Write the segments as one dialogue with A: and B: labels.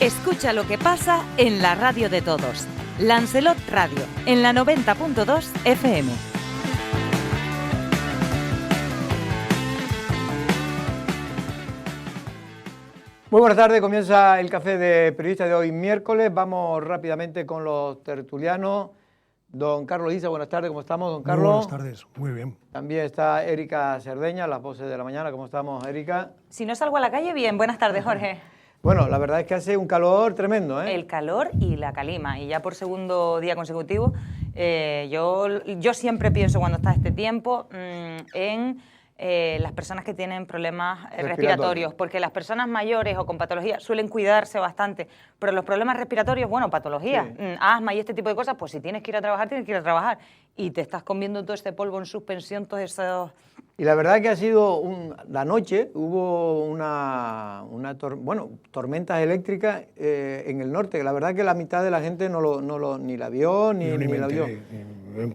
A: Escucha lo que pasa en la radio de todos. Lancelot Radio, en la 90.2 FM.
B: Muy buenas tardes, comienza el Café de Periodistas de hoy miércoles. Vamos rápidamente con los tertulianos. Don Carlos Isa, buenas tardes, ¿cómo estamos, don Carlos?
C: Muy buenas tardes, muy bien.
B: También está Erika Cerdeña, las voces de la mañana, ¿cómo estamos, Erika?
D: Si no salgo a la calle, bien. Buenas tardes, Jorge.
B: Bueno, la verdad es que hace un calor tremendo, ¿eh?
D: El calor y la calima, y ya por segundo día consecutivo, yo siempre pienso cuando está este tiempo en las personas que tienen problemas respiratorios, porque las personas mayores o con patologías suelen cuidarse bastante, pero los problemas respiratorios, bueno, patologías, sí, asma y este tipo de cosas, pues si tienes que ir a trabajar, tienes que ir a trabajar, y te estás comiendo todo este polvo en suspensión, todos esos...
B: Y la verdad que ha sido, la noche hubo tormentas eléctricas en el norte. La verdad que la mitad de la gente ni la vio, ni la vio.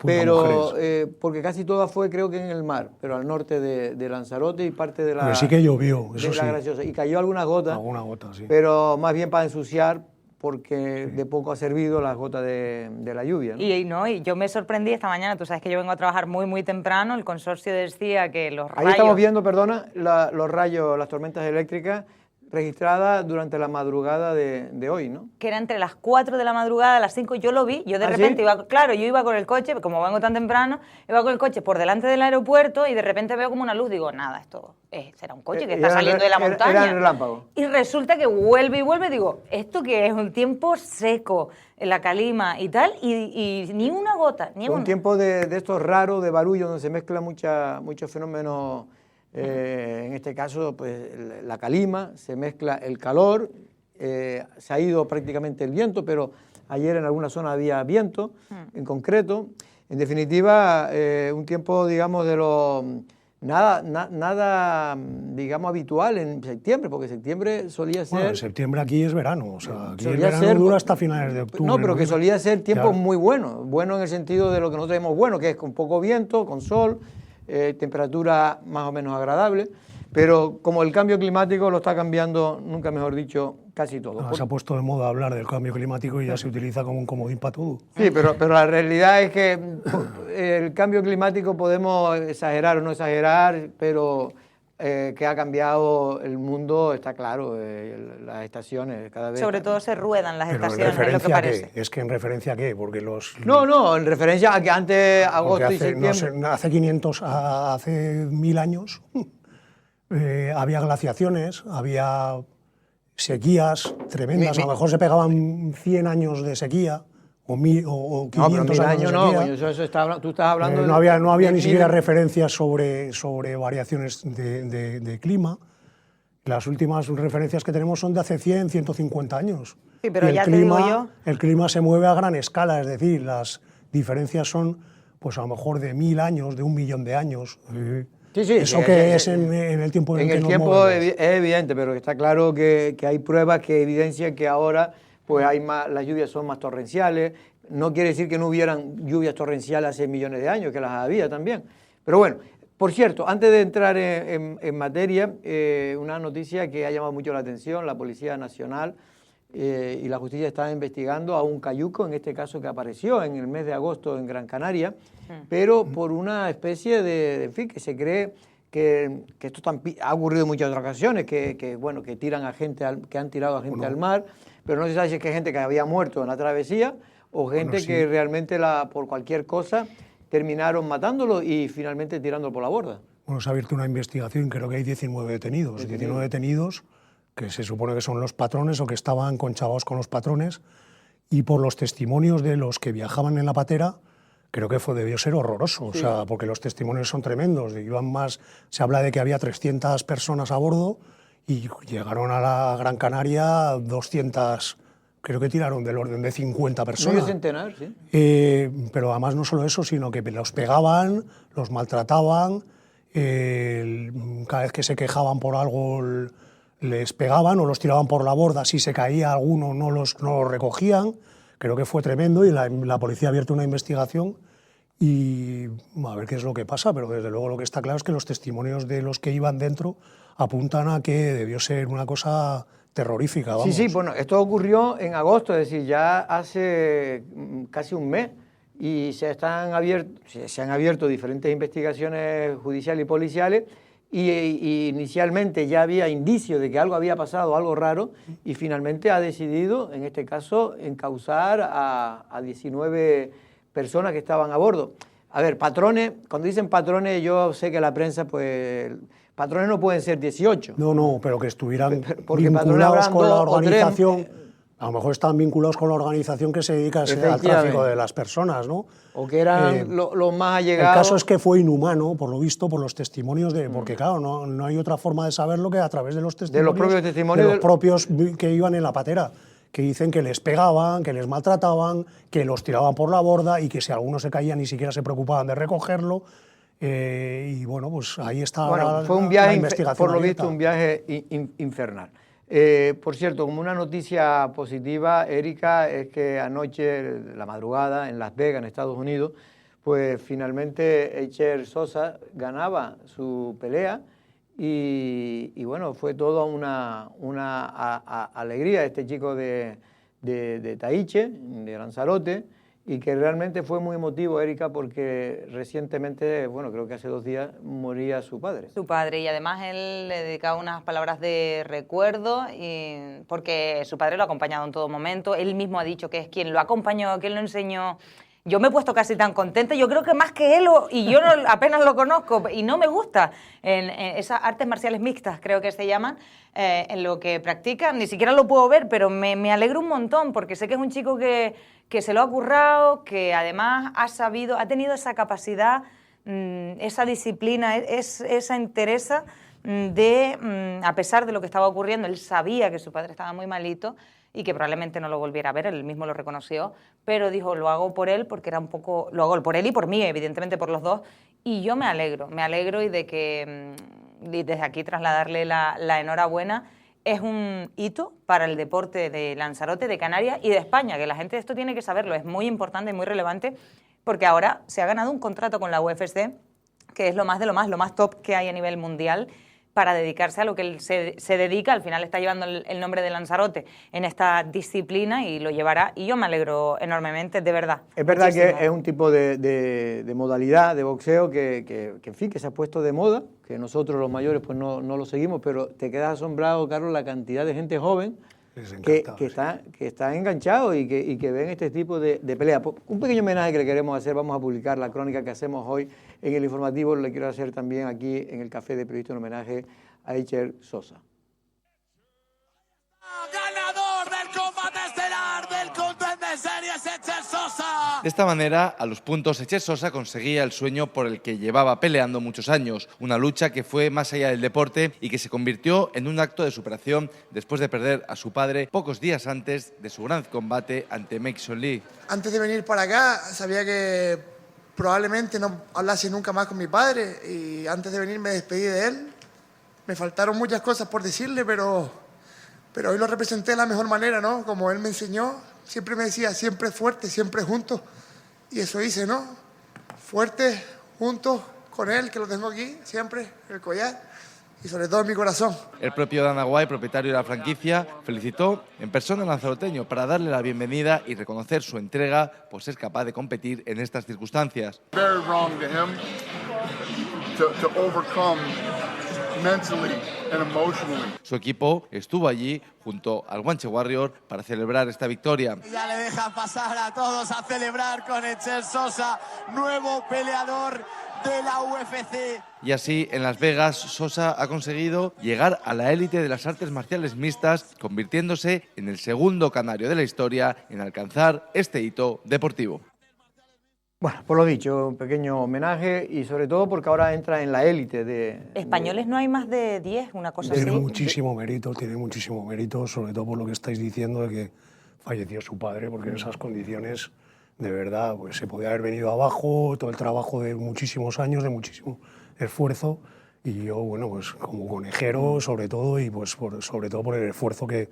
B: Pero, porque casi toda fue, creo que en el mar, pero al norte de Lanzarote y parte de la...
C: Pero sí que llovió, eso sí.
B: Graciosa. Y cayó alguna gota.
C: Alguna gota, sí.
B: Pero más bien para ensuciar, porque sí, de poco ha servido las gotas de la lluvia, ¿no?
D: Y yo me sorprendí esta mañana, tú sabes que yo vengo a trabajar muy temprano, el consorcio decía que los rayos...
B: Ahí estamos viendo, perdona, los rayos, las tormentas eléctricas registradas durante la madrugada de hoy, ¿no?
D: Que era entre las 4 de la madrugada, a las 5, yo lo vi, yo de repente
B: ¿sí?
D: yo iba con el coche, como vengo tan temprano, iba con el coche por delante del aeropuerto y de repente veo como una luz, digo, nada, esto será un coche que está saliendo de la montaña.
B: Era el relámpago.
D: Y resulta que vuelve y vuelve, digo, esto que es un tiempo seco, la calima y tal, y ni una gota, ni una.
B: Un tiempo de estos raros, de barullo, donde se mezclan muchos fenómenos. En este caso, pues la calima, se mezcla el calor, se ha ido prácticamente el viento, pero ayer en alguna zona había viento, en concreto. En definitiva, un tiempo, digamos, de lo nada, digamos, habitual en septiembre, porque septiembre solía ser...
C: Bueno, en septiembre aquí es verano, o sea, aquí el verano dura hasta finales de octubre.
B: No, pero que solía ser tiempo muy bueno en el sentido de lo que nosotros vemos bueno, que es con poco viento, con sol, temperatura más o menos agradable, pero como el cambio climático lo está cambiando, nunca mejor dicho, casi todo.
C: Se ha puesto de moda hablar del cambio climático y ya se utiliza como un comodín para todo.
B: Sí, pero la realidad es que el cambio climático podemos exagerar o no exagerar, pero que ha cambiado el mundo, está claro, las estaciones cada vez...
D: Sobre todo se ruedan las
C: pero
D: estaciones, es lo que parece.
C: Es que ¿en referencia a qué? Porque los...
B: No, en referencia a que antes, agosto y septiembre...
C: No sé, hace 1000 años había glaciaciones, había sequías tremendas, a lo mejor se pegaban 100 años de sequía, o 500 años de sequía.
B: Tú estás hablando
C: no había ni siquiera referencias sobre variaciones de clima. Las últimas referencias que tenemos son de hace 100, 150 años.
D: Sí, pero ya te digo yo...
C: El clima se mueve a gran escala, es decir, las diferencias son pues a lo mejor de 1000 años, de 1 millón de años.
B: Sí,
C: eso que es en el tiempo en el que nos movemos.
B: En el tiempo es evidente, pero está claro que hay pruebas que evidencian que ahora pues las lluvias son más torrenciales. No quiere decir que no hubieran lluvias torrenciales hace millones de años, que las había también. Pero bueno, por cierto, antes de entrar en materia, una noticia que ha llamado mucho la atención: la Policía Nacional y la Justicia están investigando a un cayuco, en este caso que apareció en el mes de agosto en Gran Canaria, pero por una especie de, en fin, que se cree que esto ha ocurrido en muchas otras ocasiones, que tiran a gente, que han tirado a gente al mar, pero no se sabe si es que hay gente que había muerto en la travesía o gente que realmente por cualquier cosa terminaron matándolo y finalmente tirándolo por la borda.
C: Bueno, se ha abierto una investigación, creo que hay 19 detenidos. 19 detenidos que se supone que son los patrones o que estaban conchavados con los patrones, y por los testimonios de los que viajaban en la patera, creo que debió ser horroroso, sí. O sea, porque los testimonios son tremendos. Se habla de que había 300 personas a bordo y llegaron a la Gran Canaria 200, creo que tiraron del orden de 50 personas.
B: Medio centenar, sí.
C: Pero además no solo eso, sino que los pegaban, los maltrataban, cada vez que se quejaban por algo les pegaban o los tiraban por la borda. Si se caía alguno no los recogían. Creo que fue tremendo y la policía ha abierto una investigación y a ver qué es lo que pasa, pero desde luego lo que está claro es que los testimonios de los que iban dentro apuntan a que debió ser una cosa terrorífica, vamos.
B: Sí, bueno, esto ocurrió en agosto, es decir, ya hace casi un mes, y se han abierto diferentes investigaciones judiciales y policiales, y inicialmente ya había indicios de que algo había pasado, algo raro, y finalmente ha decidido, en este caso, encausar a 19 personas que estaban a bordo. A ver, patrones, cuando dicen patrones, yo sé que la prensa, pues, patrones no pueden ser 18.
C: No, pero que estuvieran
B: porque
C: vinculados con la organización.
B: 3.
C: A lo mejor están vinculados con la organización que se dedica al tráfico de las personas, ¿no?
B: O que eran los más allegados.
C: El caso es que fue inhumano, por lo visto, por los testimonios de... Porque claro, no hay otra forma de saberlo que a través de los testimonios...
B: De los propios testimonios.
C: De los propios que iban en la patera, que dicen que les pegaban, que les maltrataban, que los tiraban por la borda y que si alguno se caía ni siquiera se preocupaban de recogerlo. Y bueno, pues ahí está
B: fue un viaje,
C: la investigación
B: por lo
C: abierta.
B: visto, un viaje infernal. Por cierto, como una noticia positiva, Erika, es que anoche, la madrugada, en Las Vegas, en Estados Unidos, pues finalmente Eicher Sosa ganaba su pelea y bueno, fue toda una alegría este chico de Taiche, de Lanzarote, y que realmente fue muy emotivo, Erika, porque recientemente, bueno, creo que hace 2 días, moría su padre.
D: Su padre, y además él le dedicaba unas palabras de recuerdo, porque su padre lo ha acompañado en todo momento, él mismo ha dicho que es quien lo acompañó, quien lo enseñó. Yo me he puesto casi tan contenta, yo creo que más que él, y yo apenas lo conozco, y no me gusta, en esas artes marciales mixtas, creo que se llaman, en lo que practican, ni siquiera lo puedo ver, pero me alegro un montón, porque sé que es un chico que se lo ha currado, que además ha tenido esa capacidad, esa disciplina, esa entereza de, a pesar de lo que estaba ocurriendo, él sabía que su padre estaba muy malito y que probablemente no lo volviera a ver, él mismo lo reconoció, pero dijo, lo hago por él, porque era un poco, lo hago por él y por mí, evidentemente por los dos, y yo me alegro y de que, y desde aquí trasladarle la enhorabuena. Es un hito para el deporte de Lanzarote, de Canarias y de España, que la gente esto tiene que saberlo, es muy importante y muy relevante, porque ahora se ha ganado un contrato con la UFC, que es lo más top que hay a nivel mundial, para dedicarse a lo que él se dedica. Al final está llevando el nombre de Lanzarote en esta disciplina y lo llevará, y yo me alegro enormemente, de verdad.
B: Es verdad
D: muchísimo.
B: que es un tipo de modalidad de boxeo que, en fin, que se ha puesto de moda, que nosotros los mayores pues no lo seguimos, pero te quedas asombrado, Carlos, la cantidad de gente joven que está enganchado y que ven este tipo de pelea. Un pequeño homenaje que le queremos hacer, vamos a publicar la crónica que hacemos hoy en el informativo, le quiero hacer también aquí en el Café de Periodistas, un homenaje a Eicher Sosa.
E: Ganador del combate estelar del Contender Series, Eicher Sosa.
F: De esta manera, a los puntos, Eicher Sosa conseguía el sueño por el que llevaba peleando muchos años, una lucha que fue más allá del deporte y que se convirtió en un acto de superación después de perder a su padre pocos días antes de su gran combate ante Mason Lee.
G: Antes de venir para acá, sabía que probablemente no hablase nunca más con mi padre, y antes de venir me despedí de él. Me faltaron muchas cosas por decirle, pero hoy lo representé de la mejor manera, ¿no? Como él me enseñó, siempre me decía, siempre fuerte, siempre juntos. Y eso hice, ¿no? Fuerte, juntos con él, que lo tengo aquí, siempre, el collar, y sobre todo en mi corazón.
F: El propio Dana White, propietario de la franquicia, felicitó en persona al lanzaroteño para darle la bienvenida y reconocer su entrega por ser capaz de competir en estas circunstancias.
H: Very wrong to him to overcome mentally and emotionally.
F: Su equipo estuvo allí junto al Guanche Warrior para celebrar esta victoria.
E: Ya le dejan pasar a todos a celebrar con Eicher Sosa, nuevo peleador de la UFC.
F: Y así, en Las Vegas, Sosa ha conseguido llegar a la élite de las artes marciales mixtas, convirtiéndose en el segundo canario de la historia en alcanzar este hito deportivo.
B: Bueno, por lo dicho, un pequeño homenaje y sobre todo porque ahora entra en la élite de...
D: Españoles no hay más de 10, una cosa
C: Tiene
D: así.
C: muchísimo mérito, sobre todo por lo que estáis diciendo de que falleció su padre, porque en esas condiciones, de verdad, pues se podía haber venido abajo, todo el trabajo de muchísimos años, de muchísimo esfuerzo, y yo, bueno, pues como conejero, sobre todo, y pues sobre todo por el esfuerzo que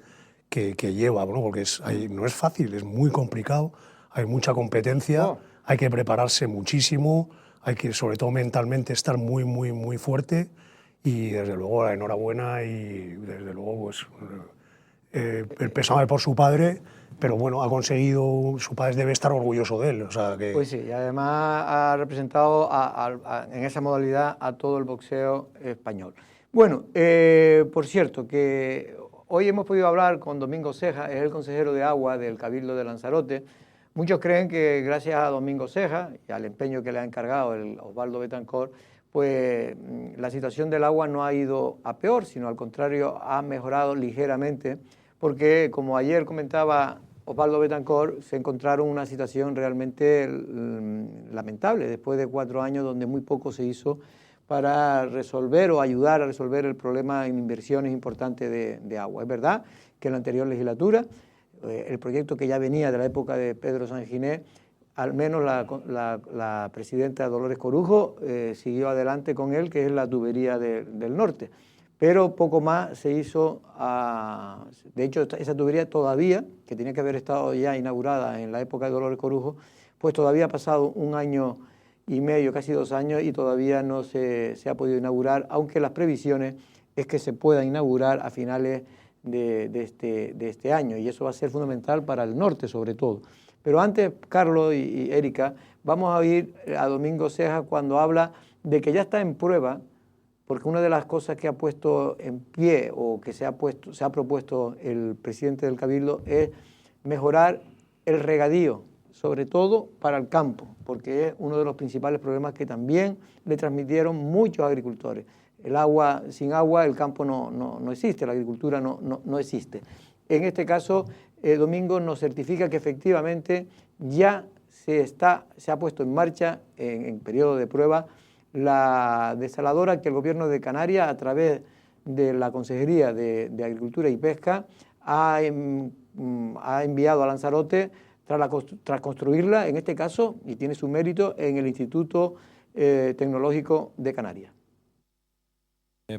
C: lleva, ¿no? Porque no es fácil, es muy complicado, hay mucha competencia, hay que prepararse muchísimo, hay que, sobre todo mentalmente, estar muy, muy, muy fuerte, y desde luego la enhorabuena, y desde luego pues el pésame por su padre, pero bueno, ha conseguido, su padre debe estar orgulloso de él. O sea, que...
B: Pues sí, y además ha representado en esa modalidad a todo el boxeo español. Bueno, por cierto, que hoy hemos podido hablar con Domingo Ceja, es el consejero de agua del Cabildo de Lanzarote. Muchos creen que gracias a Domingo Ceja y al empeño que le ha encargado el Osvaldo Betancourt, pues la situación del agua no ha ido a peor, sino al contrario, ha mejorado ligeramente, porque como ayer comentaba Osvaldo Betancourt, se encontraron una situación realmente lamentable, después de 4 años donde muy poco se hizo para resolver o ayudar a resolver el problema en inversiones importantes de agua. Es verdad que en la anterior legislatura, el proyecto que ya venía de la época de Pedro Sanginés, al menos la presidenta Dolores Corujo siguió adelante con él, que es la tubería del norte. Pero poco más se hizo, de hecho esa tubería todavía, que tenía que haber estado ya inaugurada en la época de Dolores Corujo, pues todavía ha pasado 1 año y medio, casi 2 años, y todavía no se ha podido inaugurar, aunque las previsiones es que se pueda inaugurar a finales de este año, y eso va a ser fundamental para el norte sobre todo. Pero antes, Carlos y Erika, vamos a oír a Domingo Ceja cuando habla de que ya está en prueba, porque una de las cosas que ha puesto en pie o que se ha propuesto el presidente del Cabildo es mejorar el regadío, sobre todo para el campo, porque es uno de los principales problemas que también le transmitieron muchos agricultores. El agua, sin agua el campo no existe, la agricultura no existe. En este caso, Domingo nos certifica que efectivamente ya se ha puesto en marcha en periodo de prueba la desaladora que el Gobierno de Canarias, a través de la Consejería de Agricultura y Pesca, ha enviado a Lanzarote tras construirla, en este caso, y tiene su mérito, en el Instituto Tecnológico de Canarias.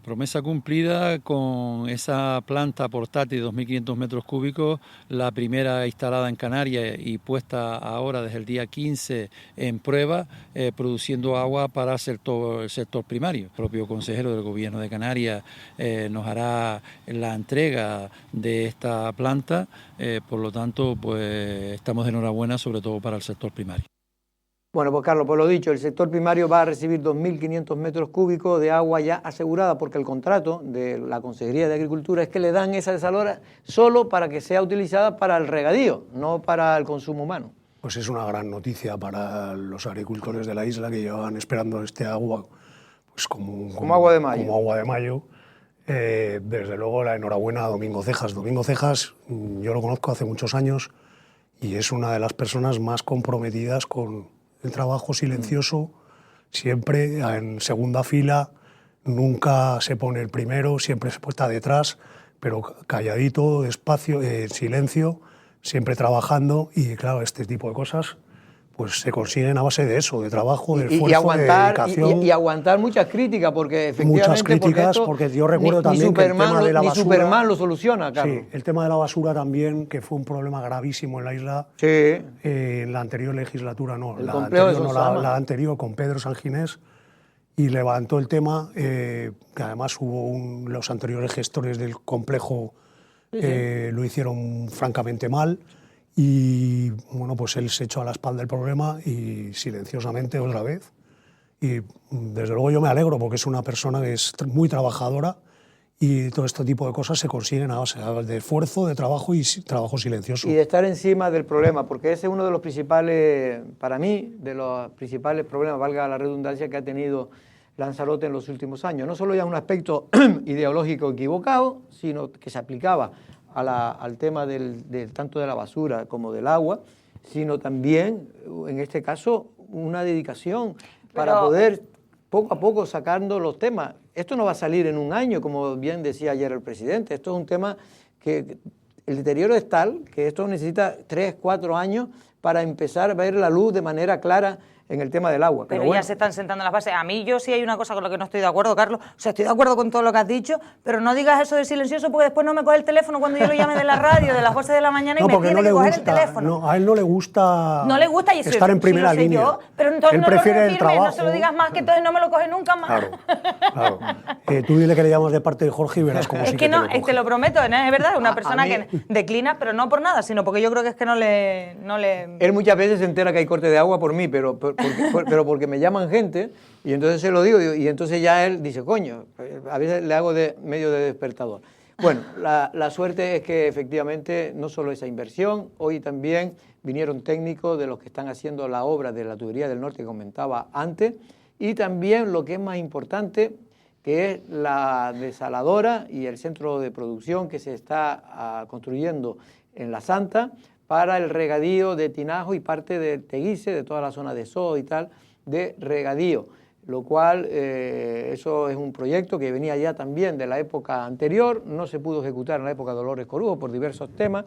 I: Promesa cumplida con esa planta portátil de 2.500 metros cúbicos, la primera instalada en Canarias y puesta ahora desde el día 15 en prueba, produciendo agua para el sector primario. El propio consejero del Gobierno de Canarias nos hará la entrega de esta planta, por lo tanto, pues estamos de enhorabuena, sobre todo para el sector primario.
B: Bueno, pues Carlos, por lo dicho, el sector primario va a recibir 2.500 metros cúbicos de agua ya asegurada, porque el contrato de la Consejería de Agricultura es que le dan esa desaladora solo para que sea utilizada para el regadío, no para el consumo humano.
C: Pues es una gran noticia para los agricultores de la isla que llevan esperando este agua pues como
B: agua de mayo.
C: Como agua de mayo. Desde luego la enhorabuena a Domingo Cejas. Domingo Cejas, yo lo conozco hace muchos años y es una de las personas más comprometidas con el trabajo silencioso, siempre en segunda fila, nunca se pone el primero, siempre se está detrás, pero calladito, despacio, en silencio, siempre trabajando, y claro, este tipo de cosas pues se consiguen a base de eso, de trabajo, de esfuerzo, de dedicación.
B: Y aguantar muchas críticas, porque efectivamente...
C: Muchas críticas, porque yo recuerdo también que el tema de la basura...
B: Ni Superman lo soluciona, Carlos.
C: Sí, el tema de la basura también, que fue un problema gravísimo en la isla.
B: Sí.
C: En la anterior legislatura no, la anterior con Pedro Sanginés, y levantó el tema, que además hubo los anteriores gestores del complejo lo hicieron francamente mal. Y bueno, pues él se echó a la espalda el problema y silenciosamente otra vez. Y desde luego yo me alegro porque es una persona que es muy trabajadora y todo este tipo de cosas se consiguen a base de esfuerzo, de trabajo y trabajo silencioso.
B: Y de estar encima del problema, porque ese es uno de los principales, para mí, de los principales problemas, valga la redundancia, que ha tenido Lanzarote en los últimos años. No solo ya un aspecto ideológico equivocado, sino que se aplicaba al tema tanto de la basura como del agua, sino también, en este caso, una dedicación para poder poco a poco sacando los temas. Esto no va a salir en 1 año, como bien decía ayer el presidente. Esto es un tema que el deterioro es tal que esto necesita 3, 4 años para empezar a ver la luz de manera clara en el tema del agua.
D: Pero
B: bueno,
D: ya se están sentando las bases. A mí yo sí hay una cosa con la que no estoy de acuerdo, Carlos. O sea, estoy de acuerdo con todo lo que has dicho, pero no digas eso de silencioso porque después no me coge el teléfono cuando yo lo llame de la radio de las 11 de la mañana y me tiene que coger el teléfono.
C: No, a él no le gusta,
D: no le gusta y
C: estar en primera línea.
D: Yo, pero entonces
C: él
D: no
C: prefiere
D: lo
C: el
D: confirmes,
C: trabajo.
D: no se lo digas más, que entonces no me lo coge nunca más.
C: Claro. Tú dile que le llamas de parte de Jorge y verás cómo
D: es
C: sí
D: que no,
C: te lo coge.
D: te lo prometo, ¿no? Es verdad, una persona
B: mí...
D: que declina, pero no por nada, sino porque yo creo que es que no le...
B: Él muchas veces se entera que hay corte de agua por mí, pero porque me llaman gente y entonces se lo digo y entonces ya él dice, coño, a veces le hago de medio de despertador. Bueno, la suerte es que efectivamente no solo esa inversión, hoy también vinieron técnicos de los que están haciendo la obra de la tubería del norte que comentaba antes y también lo que es más importante, que es la desaladora y el centro de producción que se está construyendo en La Santa para el regadío de Tinajo y parte de Teguise, de toda la zona de Soo y tal, de regadío, lo cual eso es un proyecto que venía ya también de la época anterior, no se pudo ejecutar en la época de Dolores Corujo por diversos temas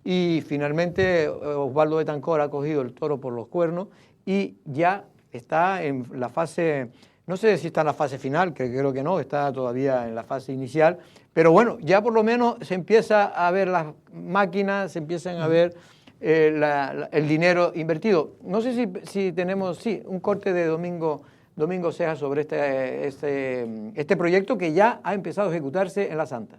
B: y finalmente Osvaldo Betancor ha cogido el toro por los cuernos y ya está en la fase, no sé si está en la fase final, que creo que no, está todavía en la fase inicial, pero bueno, ya por lo menos se empieza a ver las máquinas, se empiezan a ver el dinero invertido. No sé si tenemos, un corte de Domingo Ceja sobre este proyecto que ya ha empezado a ejecutarse en La Santa.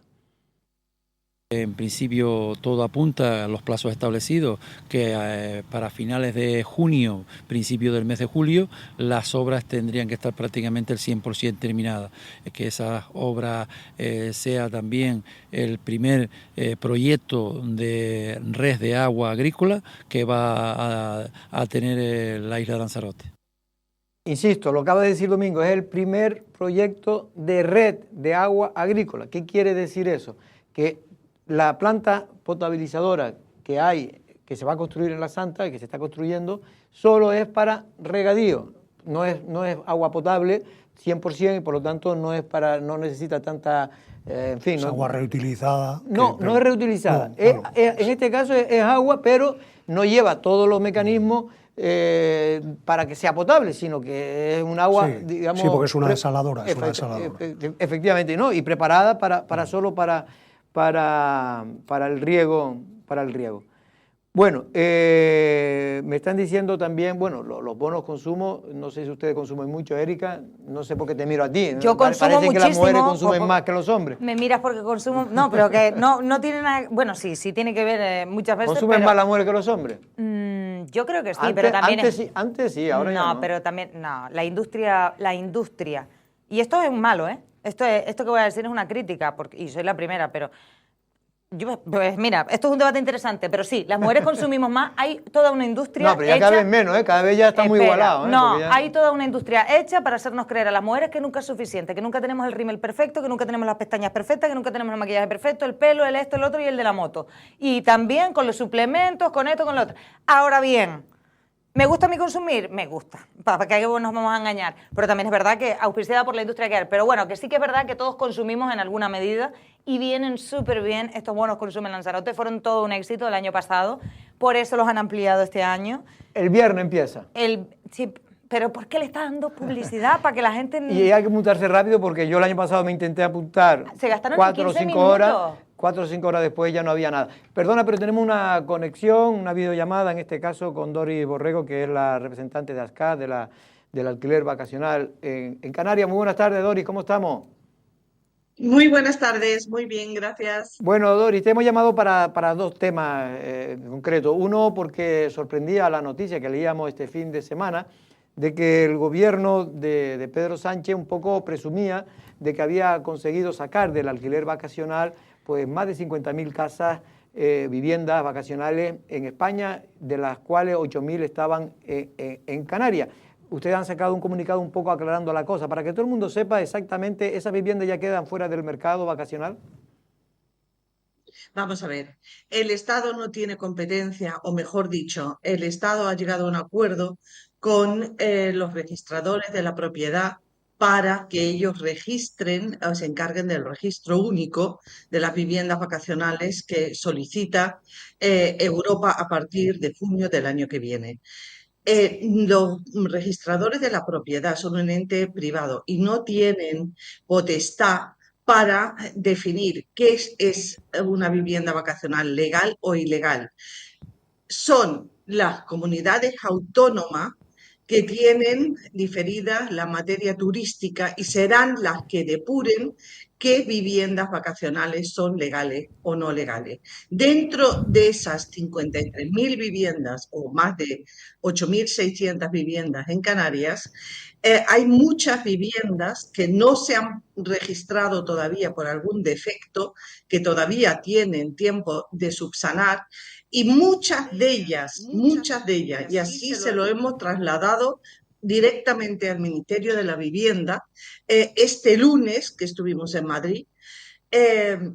I: En principio todo apunta a los plazos establecidos, que para finales de junio, principio del mes de julio, las obras tendrían que estar prácticamente el 100% terminadas. Que esa obra sea también el primer proyecto de red de agua agrícola que va a tener la isla de Lanzarote.
B: Insisto, lo acaba de decir Domingo, es el primer proyecto de red de agua agrícola. ¿Qué quiere decir eso? Que la planta potabilizadora que se va a construir en La Santa, que se está construyendo, solo es para regadío, no es agua potable 100% y por lo tanto no necesita tanta, en fin.
C: Es agua reutilizada.
B: No es reutilizada. Claro. En este caso es agua, pero no lleva todos los mecanismos para que sea potable, sino que es un agua, digamos...
C: Sí, porque es una desaladora.
B: Efectivamente, ¿no? Y preparada solo para el riego. Bueno, me están diciendo también, bueno, los bonos consumo, no sé si ustedes consumen mucho, Erika, no sé por qué te miro a ti.
D: Yo consumo
B: Parece
D: muchísimo.
B: Que las mujeres consumen más que los hombres.
D: Me miras porque consumo, no, pero que no tiene nada, bueno, sí tiene que ver muchas veces.
B: ¿Consumen más las mujeres que los hombres?
D: Yo creo que sí, pero también
B: antes sí, ahora ya no.
D: No, pero también, la industria, y esto es malo, esto que voy a decir es una crítica, y soy la primera, pero... Pues mira, esto es un debate interesante, pero sí, las mujeres consumimos más, hay toda una industria.
B: No, pero ya cada vez menos, cada vez ya está muy igualado.
D: No, hay toda una industria hecha para hacernos creer a las mujeres que nunca es suficiente, que nunca tenemos el rímel perfecto, que nunca tenemos las pestañas perfectas, que nunca tenemos el maquillaje perfecto, el pelo, el esto, el otro y el de la moto. Y también con los suplementos, con esto, con lo otro. Ahora bien, ¿me gusta a mí consumir? Me gusta, para que nos vamos a engañar. Pero también es verdad que auspiciada por la industria que hay. Pero bueno, que sí que es verdad que todos consumimos en alguna medida y vienen súper bien. Estos bonos consumen Lanzarote fueron todo un éxito el año pasado. Por eso los han ampliado este año.
B: El viernes empieza.
D: Sí, pero ¿por qué le está dando publicidad? Para que la gente...
B: Y hay que apuntarse rápido porque yo el año pasado me intenté apuntar.
D: Se gastaron
B: 4 o 5
D: minutos.
B: horas. 4 o 5 horas después ya no había nada. Perdona, pero tenemos una conexión, una videollamada, en este caso con Doris Borrego, que es la representante de ASCAD, del alquiler vacacional en Canarias. Muy buenas tardes, Doris, ¿cómo estamos?
J: Muy buenas tardes, muy bien, gracias.
B: Bueno, Doris, te hemos llamado para dos temas en concreto. Uno, porque sorprendía la noticia que leíamos este fin de semana de que el gobierno de Pedro Sánchez un poco presumía de que había conseguido sacar del alquiler vacacional pues más de 50.000 casas, viviendas vacacionales en España, de las cuales 8.000 estaban en Canarias. Ustedes han sacado un comunicado un poco aclarando la cosa, para que todo el mundo sepa exactamente, ¿esas viviendas ya quedan fuera del mercado vacacional?
J: Vamos a ver, el Estado no tiene competencia, o mejor dicho, el Estado ha llegado a un acuerdo con los registradores de la propiedad para que ellos registren o se encarguen del registro único de las viviendas vacacionales que solicita Europa a partir de junio del año que viene. los registradores de la propiedad son un ente privado y no tienen potestad para definir qué es una vivienda vacacional legal o ilegal. Son las comunidades autónomas que tienen diferida la materia turística y serán las que depuren qué viviendas vacacionales son legales o no legales. Dentro de esas 53.000 viviendas o más de 8.600 viviendas en Canarias, hay muchas viviendas que no se han registrado todavía por algún defecto, que todavía tienen tiempo de subsanar, y muchas de ellas, y así se lo hemos trasladado directamente al Ministerio de la Vivienda este lunes que estuvimos en Madrid.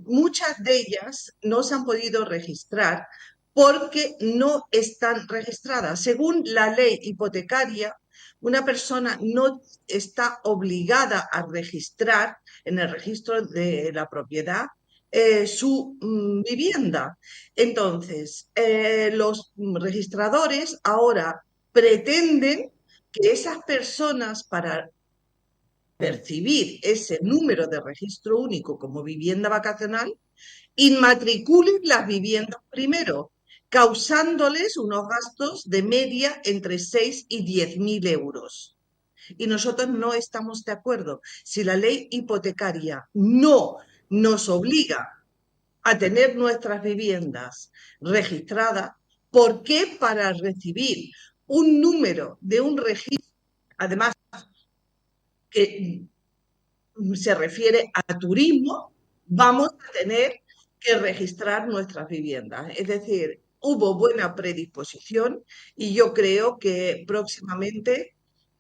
J: Muchas de ellas no se han podido registrar porque no están registradas. Según la ley hipotecaria, una persona no está obligada a registrar en el registro de la propiedad su vivienda. Entonces, los registradores ahora pretenden que esas personas, para percibir ese número de registro único como vivienda vacacional, inmatriculen las viviendas primero, causándoles unos gastos de media entre 6 y 10.000 euros. Y nosotros no estamos de acuerdo. Si la ley hipotecaria no nos obliga a tener nuestras viviendas registradas, ¿por qué para recibir un número de un registro, además que se refiere a turismo, vamos a tener que registrar nuestras viviendas? Es decir, hubo buena predisposición y yo creo que próximamente,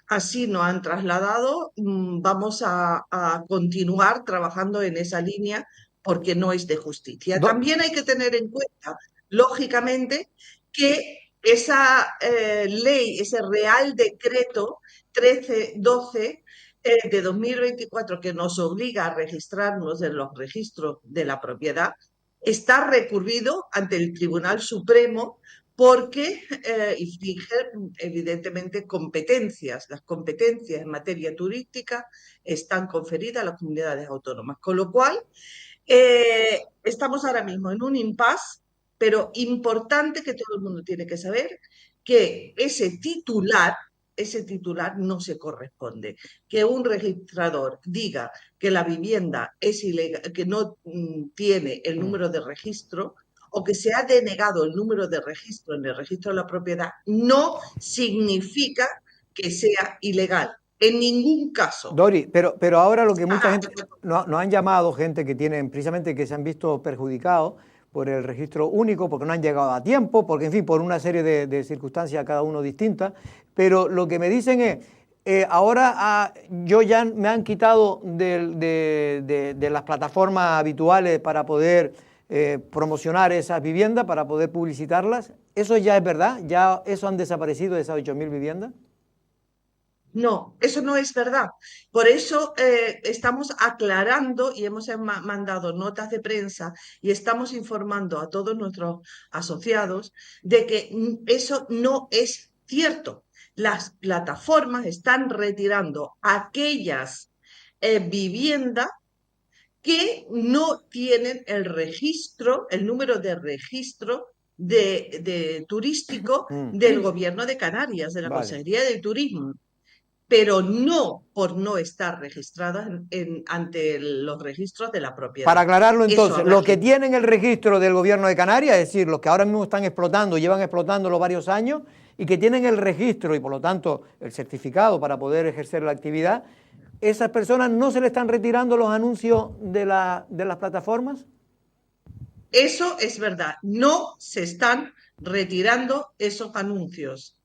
J: así nos han trasladado, vamos a continuar trabajando en esa línea porque no es de justicia. También hay que tener en cuenta, lógicamente, que esa ley, ese Real Decreto 1312 de 2024, que nos obliga a registrarnos en los registros de la propiedad, está recurrido ante el Tribunal Supremo porque infringe evidentemente competencias. Las competencias en materia turística están conferidas a las comunidades autónomas, con lo cual estamos ahora mismo en un impasse, pero importante que todo el mundo tiene que saber que ese titular no se corresponde. Que un registrador diga que la vivienda es ilegal, que no tiene el número de registro, o que se ha denegado el número de registro en el registro de la propiedad, no significa que sea ilegal. En ningún caso.
B: Dori, pero ahora lo que mucha gente nos han llamado, gente que tienen precisamente que se han visto perjudicados por el registro único, porque no han llegado a tiempo, porque en fin, por una serie de circunstancias cada uno distintas, pero lo que me dicen es, ahora yo ya me han quitado de las plataformas habituales para poder promocionar esas viviendas, para poder publicitarlas. ¿Eso ya es verdad? ¿Ya eso han desaparecido de esas 8.000 viviendas?
J: No, eso no es verdad. Por eso estamos aclarando y hemos mandado notas de prensa y estamos informando a todos nuestros asociados de que eso no es cierto. Las plataformas están retirando aquellas viviendas que no tienen el registro, el número de registro de turístico del Gobierno de Canarias, de la Consejería de Turismo, pero no por no estar registradas ante los registros de la propiedad.
B: Para aclararlo entonces, los que tienen el registro del Gobierno de Canarias, es decir, los que ahora mismo están explotando, llevan explotándolo varios años y que tienen el registro y por lo tanto el certificado para poder ejercer la actividad, ¿esas personas no se le están retirando los anuncios de las plataformas?
J: Eso es verdad, no se están retirando esos anuncios.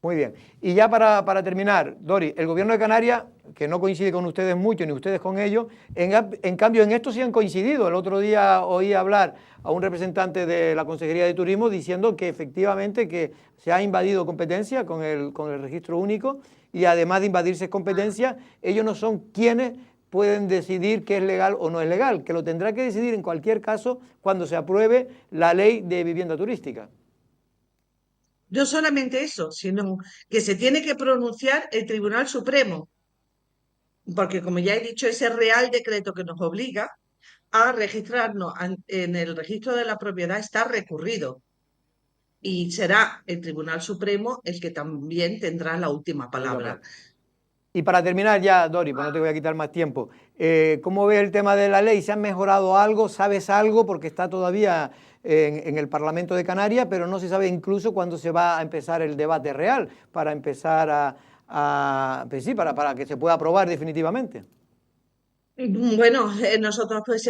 B: Muy bien. Y ya para terminar, Dori, el Gobierno de Canarias, que no coincide con ustedes mucho, ni ustedes con ellos, en cambio en esto sí han coincidido. El otro día oí hablar a un representante de la Consejería de Turismo diciendo que efectivamente que se ha invadido competencia con el registro único y además de invadirse competencia, ellos no son quienes pueden decidir qué es legal o no es legal, que lo tendrá que decidir en cualquier caso cuando se apruebe la ley de vivienda turística.
J: No solamente eso, sino que se tiene que pronunciar el Tribunal Supremo, porque como ya he dicho, ese Real Decreto que nos obliga a registrarnos en el registro de la propiedad está recurrido y será el Tribunal Supremo el que también tendrá la última palabra.
B: Y para terminar ya, Dori, pues no te voy a quitar más tiempo, ¿cómo ves el tema de la ley? ¿Se ha mejorado algo? ¿Sabes algo? Porque está todavía en el Parlamento de Canarias, pero no se sabe incluso cuándo se va a empezar el debate real para empezar pues sí, para que se pueda aprobar definitivamente.
J: Bueno, nosotros pues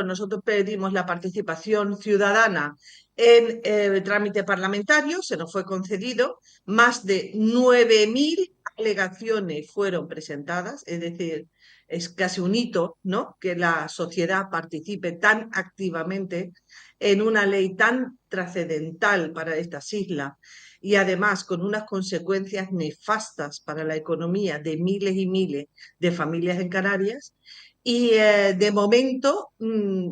J: nosotros pedimos la participación ciudadana en el trámite parlamentario, se nos fue concedido, más de 9.000 alegaciones fueron presentadas, es decir, es casi un hito, ¿no?, que la sociedad participe tan activamente en una ley tan trascendental para estas islas y además con unas consecuencias nefastas para la economía de miles y miles de familias en Canarias. Y de momento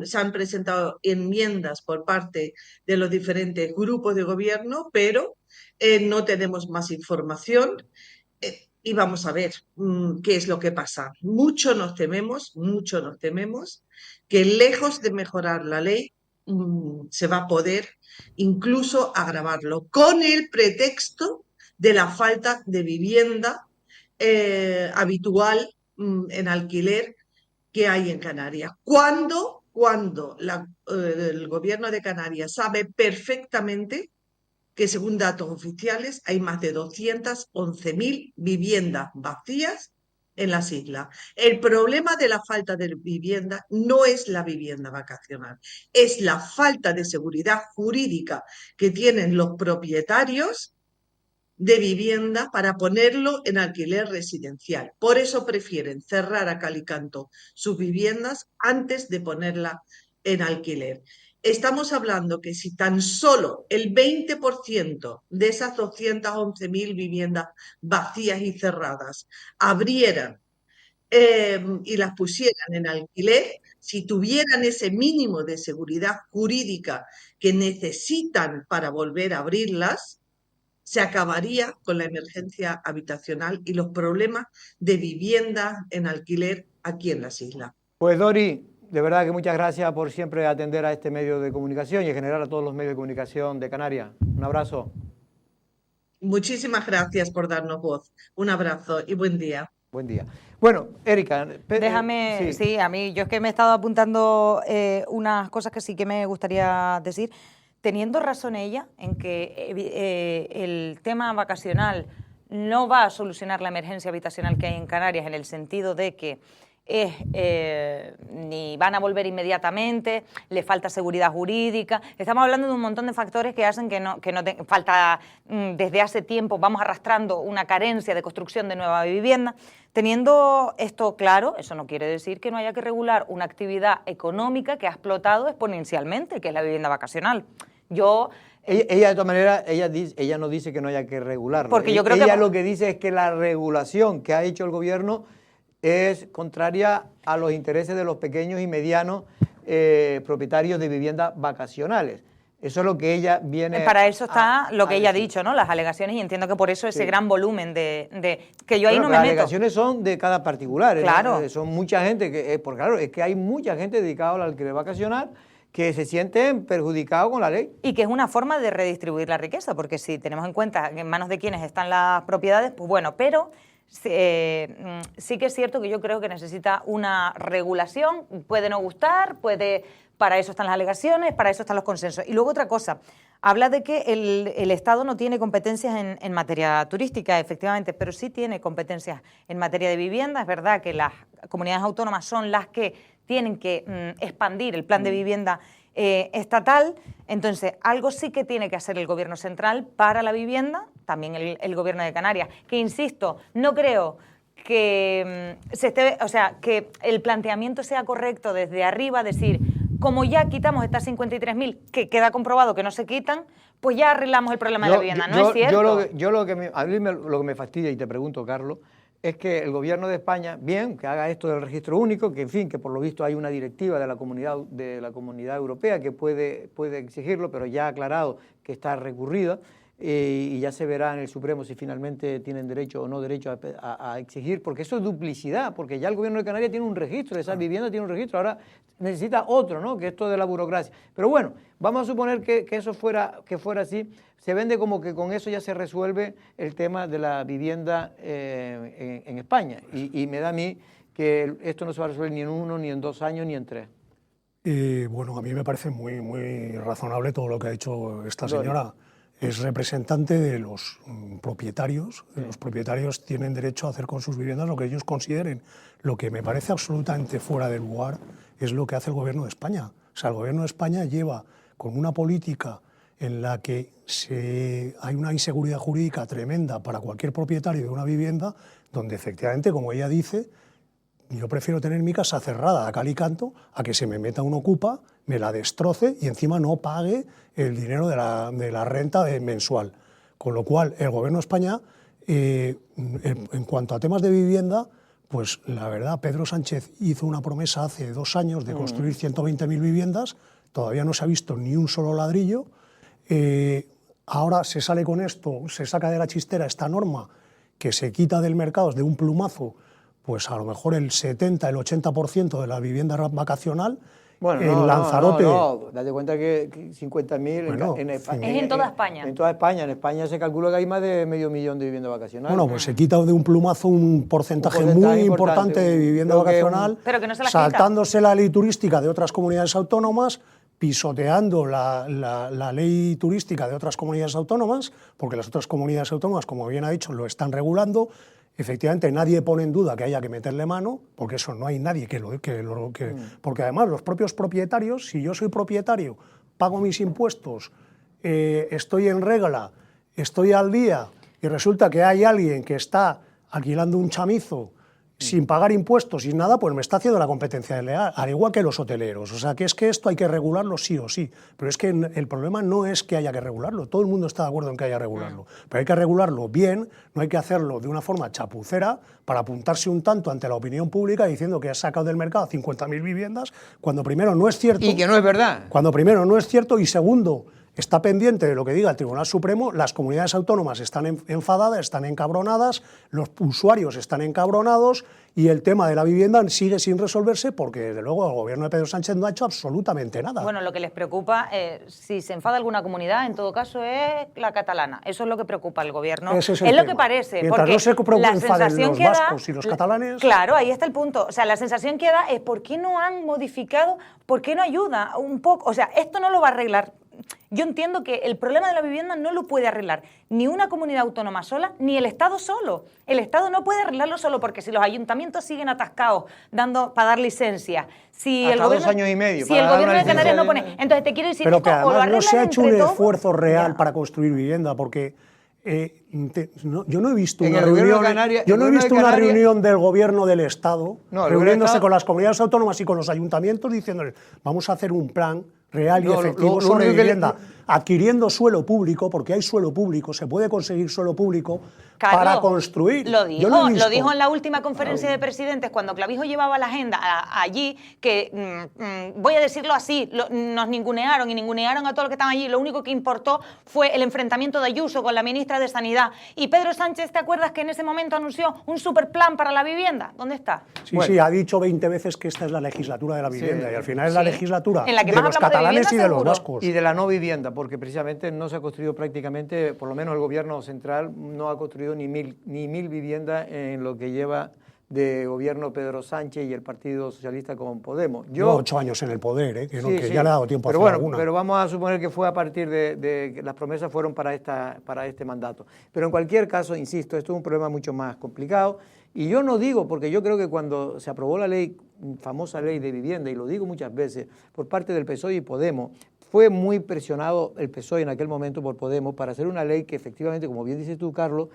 J: se han presentado enmiendas por parte de los diferentes grupos de gobierno, pero no tenemos más información y vamos a ver qué es lo que pasa. Mucho nos tememos que lejos de mejorar la ley se va a poder incluso agravarlo con el pretexto de la falta de vivienda habitual en alquiler que hay en Canarias. Cuando el gobierno de Canarias sabe perfectamente que, según datos oficiales, hay más de 211.000 viviendas vacías en las islas. El problema de la falta de vivienda no es la vivienda vacacional, es la falta de seguridad jurídica que tienen los propietarios de vivienda para ponerlo en alquiler residencial. Por eso prefieren cerrar a cal y canto sus viviendas antes de ponerla en alquiler. Estamos hablando que si tan solo el 20% de esas 211.000 viviendas vacías y cerradas abrieran y las pusieran en alquiler, si tuvieran ese mínimo de seguridad jurídica que necesitan para volver a abrirlas, se acabaría con la emergencia habitacional y los problemas de vivienda en alquiler aquí en las islas.
B: Pues Dori, de verdad que muchas gracias por siempre atender a este medio de comunicación y en general a todos los medios de comunicación de Canarias. Un abrazo.
J: Muchísimas gracias por darnos voz. Un abrazo y buen día.
B: Buen día. Bueno, Erika,
D: déjame, sí, a mí, yo es que me he estado apuntando unas cosas que sí que me gustaría decir. Teniendo razón ella en que el tema vacacional no va a solucionar la emergencia habitacional que hay en Canarias, en el sentido de que ni van a volver inmediatamente, le falta seguridad jurídica. Estamos hablando de un montón de factores que hacen que no falta desde hace tiempo, vamos arrastrando una carencia de construcción de nueva vivienda. Teniendo esto claro, eso no quiere decir que no haya que regular una actividad económica que ha explotado exponencialmente, que es la vivienda vacacional.
B: Ella de todas maneras, ella no dice que no haya que regularlo.
D: Porque yo creo
B: ella lo que dice es que la regulación que ha hecho el gobierno es contraria a los intereses de los pequeños y medianos propietarios de viviendas vacacionales. Eso es lo que ella viene...
D: Para eso está lo que ella ha dicho, ¿no? Las alegaciones, y entiendo que por eso ese gran volumen de que yo ahí no me meto.
B: Las alegaciones son de cada particular.
D: Claro.
B: Son mucha gente, porque claro, es que hay mucha gente dedicada al alquiler vacacional que se sienten perjudicados con la ley.
D: Y que es una forma de redistribuir la riqueza, porque si tenemos en cuenta en manos de quiénes están las propiedades, pues bueno, pero... sí que es cierto que yo creo que necesita una regulación, puede no gustar, para eso están las alegaciones, para eso están los consensos. Y luego otra cosa, habla de que el Estado no tiene competencias en materia turística, efectivamente, pero sí tiene competencias en materia de vivienda. Es verdad que las comunidades autónomas son las que tienen que expandir el plan de vivienda estatal, entonces algo sí que tiene que hacer el Gobierno central para la vivienda, también el Gobierno de Canarias, que insisto, no creo que que el planteamiento sea correcto desde arriba, decir, como ya quitamos estas 53.000, que queda comprobado que no se quitan, pues ya arreglamos el problema de la vivienda, ¿no es cierto?
B: A mí lo que me fastidia, y te pregunto, Carlos, es que el gobierno de España, bien, que haga esto del registro único, que en fin, que por lo visto hay una directiva de la comunidad europea que puede exigirlo, pero ya ha aclarado que está recurrida. y ya se verá en el Supremo si finalmente tienen derecho o no derecho a exigir, porque eso es duplicidad, porque ya el gobierno de Canarias tiene un registro, esa vivienda tiene un registro, ahora necesita otro, ¿no? Que esto de la burocracia. Pero bueno, vamos a suponer que eso fuera así, se vende como que con eso ya se resuelve el tema de la vivienda en España, y me da a mí que esto no se va a resolver ni en 1, ni en 2 años, ni en 3.
C: Bueno, a mí me parece muy razonable todo lo que ha dicho esta señora. Es representante de los propietarios. Los propietarios tienen derecho a hacer con sus viviendas lo que ellos consideren. Lo que me parece absolutamente fuera de lugar es lo que hace el Gobierno de España. O sea, el Gobierno de España lleva con una política en la que hay una inseguridad jurídica tremenda para cualquier propietario de una vivienda, donde efectivamente, como ella dice, yo prefiero tener mi casa cerrada a cal y canto a que se me meta un ocupa, me la destroce y encima no pague el dinero de la renta mensual. Con lo cual, el Gobierno de España, en cuanto a temas de vivienda, pues la verdad, Pedro Sánchez hizo una promesa hace 2 años de construir 120.000 viviendas, todavía no se ha visto ni un solo ladrillo. Ahora se sale con esto, se saca de la chistera esta norma que se quita del mercado de un plumazo, pues a lo mejor el 70, el 80% de la vivienda vacacional.
B: Bueno,
C: en Lanzarote.
B: No, date cuenta que 50.000
C: Bueno,
B: en España.
D: Es en toda España.
B: En toda España. En España se calcula que hay más de 500.000 de viviendas vacacionales.
C: Bueno, pues se quita de un plumazo un porcentaje muy importante de vivienda vacacional,
D: pero que no se la
C: saltándose la ley turística de otras comunidades autónomas, pisoteando la ley turística de otras comunidades autónomas, porque las otras comunidades autónomas, como bien ha dicho, lo están regulando. Efectivamente, nadie pone en duda que haya que meterle mano, porque eso no hay nadie porque además los propios propietarios, si yo soy propietario, pago mis impuestos, estoy en regla, estoy al día, y resulta que hay alguien que está alquilando un chamizo sin pagar impuestos y nada, pues me está haciendo la competencia desleal, al igual que los hoteleros. O sea, que es que esto hay que regularlo sí o sí. Pero es que el problema no es que haya que regularlo, todo el mundo está de acuerdo en que haya que regularlo. Pero hay que regularlo bien, no hay que hacerlo de una forma chapucera para apuntarse un tanto ante la opinión pública diciendo que ha sacado del mercado 50.000 viviendas, cuando primero no es cierto.
B: Y que no es verdad.
C: Cuando primero no es cierto y segundo, está pendiente de lo que diga el Tribunal Supremo, las comunidades autónomas están enfadadas, están encabronadas, los usuarios están encabronados y el tema de la vivienda sigue sin resolverse porque, desde luego, el gobierno de Pedro Sánchez no ha hecho absolutamente nada.
D: Bueno, lo que les preocupa, si se enfada alguna comunidad, en todo caso, es la catalana. Eso es lo que preocupa al gobierno.
C: Ese es
D: lo
C: tema.
D: Que parece.
C: Mientras
D: porque
C: no se enfaden los
D: que da,
C: vascos y los catalanes...
D: Claro, ahí está el punto. O sea, la sensación que da es ¿por qué no han modificado? ¿Por qué no ayuda un poco? O sea, esto no lo va a arreglar. Yo entiendo que el problema de la vivienda no lo puede arreglar ni una comunidad autónoma sola, ni el Estado solo. El Estado no puede arreglarlo solo, porque si los ayuntamientos siguen atascados para dar licencias, si
B: hasta
D: el gobierno,
B: 2 años y medio.
D: Si el gobierno de Canarias no pone... Entonces te quiero decir,
C: pero
D: esto
C: que además
D: o lo arreglan
C: no se ha hecho un
D: todos,
C: esfuerzo real
D: ya.
C: para construir vivienda, porque yo no he visto
B: En
C: una
B: el gobierno
C: reunión,
B: de Canarias-
C: yo no he
B: el gobierno
C: visto
B: de
C: una
B: Canarias-
C: reunión del gobierno del Estado
B: No, el
C: reuniéndose
B: Estado-
C: con las comunidades autónomas y con los ayuntamientos diciéndoles vamos a hacer un plan real y
B: No,
C: efectivo
B: lo
C: sobre
B: único que
C: vivienda, adquiriendo suelo público, porque hay suelo público, se puede conseguir suelo público
D: Carlos,
C: para construir.
D: Lo
C: Yo no he visto.
D: dijo en la última conferencia de presidentes cuando Clavijo llevaba la agenda allí, que voy a decirlo así, nos ningunearon y ningunearon a todos los que estaban allí. Lo único que importó fue el enfrentamiento de Ayuso con la ministra de Sanidad. Y Pedro Sánchez, ¿te acuerdas que en ese momento anunció un superplan para la vivienda? ¿Dónde está?
C: Sí, sí, ha dicho 20 veces que esta es la legislatura de la vivienda y al final es la legislatura
D: En la que
C: de
D: más
C: los
D: hablamos de
C: catalanes y
D: vivienda,
C: de los
D: seguro.
C: vascos.
B: Y de la no vivienda, porque precisamente no se ha construido prácticamente, por lo menos el gobierno central no ha construido ni mil viviendas en lo que lleva de gobierno Pedro Sánchez y el Partido Socialista con Podemos.
C: Lleva 8 años en el poder, que
B: Sí,
C: ya le ha dado tiempo a
B: pero
C: hacer
B: bueno,
C: alguna.
B: pero vamos a suponer que fue a partir de que las promesas fueron para este mandato. Pero en cualquier caso, insisto, esto es un problema mucho más complicado. Y yo no digo, porque yo creo que cuando se aprobó la ley, famosa ley de vivienda, y lo digo muchas veces, por parte del PSOE y Podemos, fue muy presionado el PSOE en aquel momento por Podemos para hacer una ley que efectivamente, como bien dices tú, Carlos,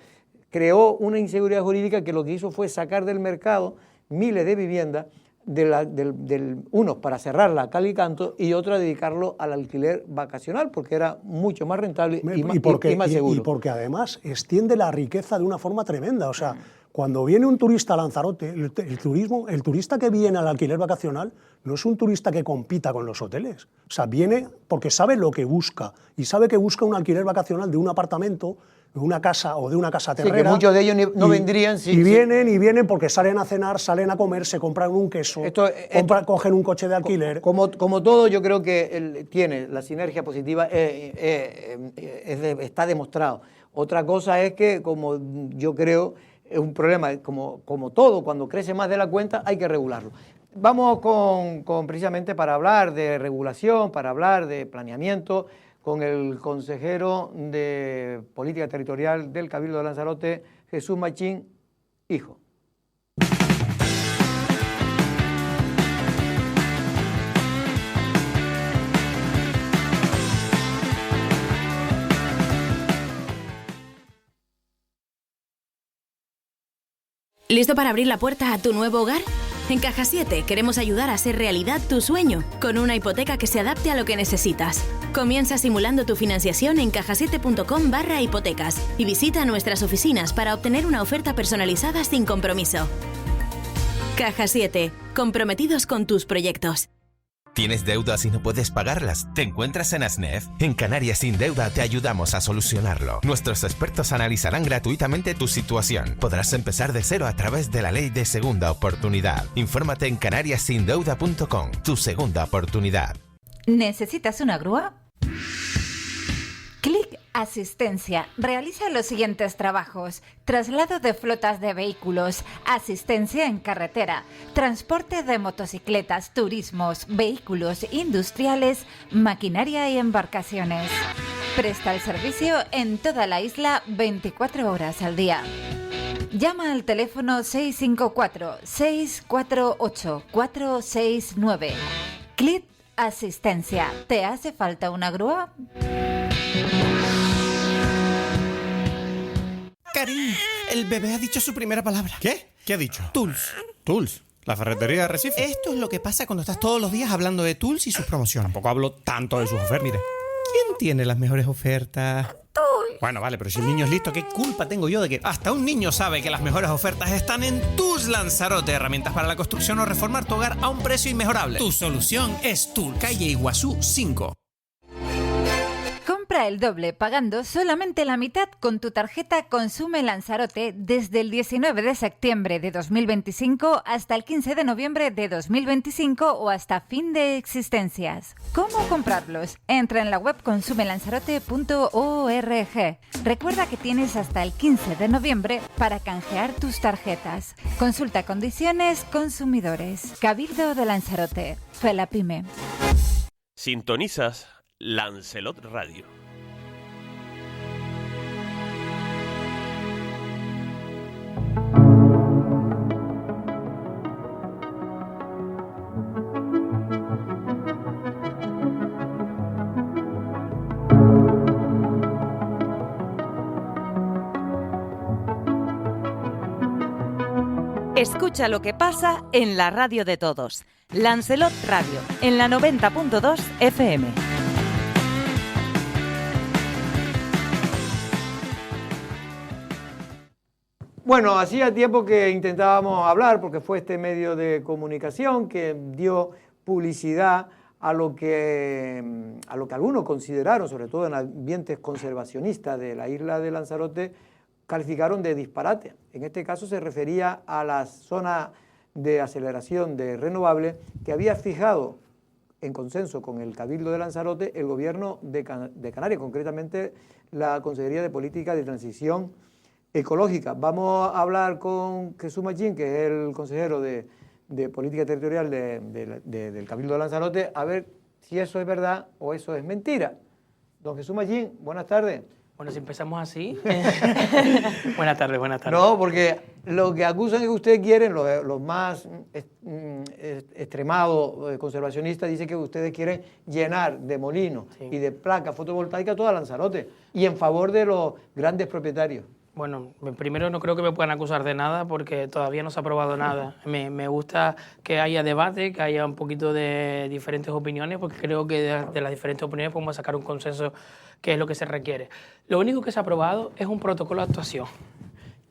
B: creó una inseguridad jurídica que lo que hizo fue sacar del mercado miles de viviendas, unos para cerrarla a cal y canto y otra dedicarlo al alquiler vacacional, porque era mucho más rentable y más seguro.
C: Y porque además extiende la riqueza de una forma tremenda. O sea, Cuando viene un turista a Lanzarote, el turista que viene al alquiler vacacional no es un turista que compita con los hoteles. O sea, viene porque sabe lo que busca y sabe que busca un alquiler vacacional de un apartamento, de una casa o de una casa terrera.
B: Sí, que muchos de ellos no vendrían.
C: Y vienen porque salen a cenar, salen a comer, se compran un queso, cogen un coche de alquiler.
B: Como todo, yo creo que tiene la sinergia positiva, está demostrado. Otra cosa es que, como yo creo, es un problema, como todo, cuando crece más de la cuenta hay que regularlo. Vamos precisamente para hablar de regulación, para hablar de planeamiento, con el consejero de Política Territorial del Cabildo de Lanzarote, Jesús Machín, hijo.
K: ¿Listo para abrir la puerta a tu nuevo hogar? En Caja 7 queremos ayudar a hacer realidad tu sueño con una hipoteca que se adapte a lo que necesitas. Comienza simulando tu financiación en cajasiete.com/hipotecas y visita nuestras oficinas para obtener una oferta personalizada sin compromiso. Caja 7, comprometidos con tus proyectos.
L: ¿Tienes deudas y no puedes pagarlas? ¿Te encuentras en ASNEF? En Canarias Sin Deuda te ayudamos a solucionarlo. Nuestros expertos analizarán gratuitamente tu situación. Podrás empezar de cero a través de la ley de segunda oportunidad. Infórmate en canariasindeuda.com. Tu segunda oportunidad.
A: ¿Necesitas una grúa? Clic Asistencia. Realiza los siguientes trabajos: traslado de flotas de vehículos, asistencia en carretera, transporte de motocicletas, turismos, vehículos industriales, maquinaria y embarcaciones. Presta el servicio en toda la isla 24 horas al día. Llama al teléfono 654-648-469. Clic Asistencia. ¿Te hace falta una grúa?
M: Karim, el bebé ha dicho su primera palabra.
N: ¿Qué? ¿Qué ha dicho?
M: Tools.
N: ¿Tools? ¿La ferretería de Recife?
M: Esto es lo que pasa cuando estás todos los días hablando de Tools y sus promociones.
N: Tampoco hablo tanto de sus ofertas. Mire.
M: ¿Quién tiene las mejores ofertas?
N: Tools. Bueno, vale, pero si el niño es listo, ¿qué culpa tengo yo de que hasta un niño sabe que las mejores ofertas están en Tools Lanzarote? Herramientas para la construcción o reformar tu hogar a un precio inmejorable.
M: Tu solución es Tools, calle Iguazú 5.
A: Compra el doble pagando solamente la mitad con tu tarjeta Consume Lanzarote desde el 19 de septiembre de 2025 hasta el 15 de noviembre de 2025 o hasta fin de existencias. ¿Cómo comprarlos? Entra en la web consumelanzarote.org. Recuerda que tienes hasta el 15 de noviembre para canjear tus tarjetas. Consulta condiciones consumidores. Cabildo de Lanzarote. FELAPYME.
O: Sintonizas Lancelot Radio.
A: Escucha lo que pasa en la radio de todos. Lancelot Radio, en la 90.2 FM.
B: Bueno, hacía tiempo que intentábamos hablar, porque fue este medio de comunicación que dio publicidad a lo que algunos consideraron, sobre todo en ambientes conservacionistas de la isla de Lanzarote, calificaron de disparate. En este caso se refería a la zona de aceleración de renovables que había fijado en consenso con el Cabildo de Lanzarote el gobierno de Canarias, concretamente la Consejería de Política de Transición Ecológica. Vamos a hablar con Jesús Machín, que es el consejero de Política Territorial del Cabildo de Lanzarote, a ver si eso es verdad o eso es mentira. Don Jesús Machín, buenas tardes.
P: Bueno, si empezamos así... Buenas tardes, buenas tardes.
B: No, porque lo que acusan es que ustedes quieren, los más extremados conservacionistas, dicen que ustedes quieren llenar de molinos y de placas fotovoltaicas toda Lanzarote, y en favor de los grandes propietarios.
P: Bueno, primero no creo que me puedan acusar de nada porque todavía no se ha aprobado nada. Me gusta que haya debate, que haya un poquito de diferentes opiniones, porque creo que de las diferentes opiniones podemos sacar un consenso que es lo que se requiere. Lo único que se ha aprobado es un protocolo de actuación.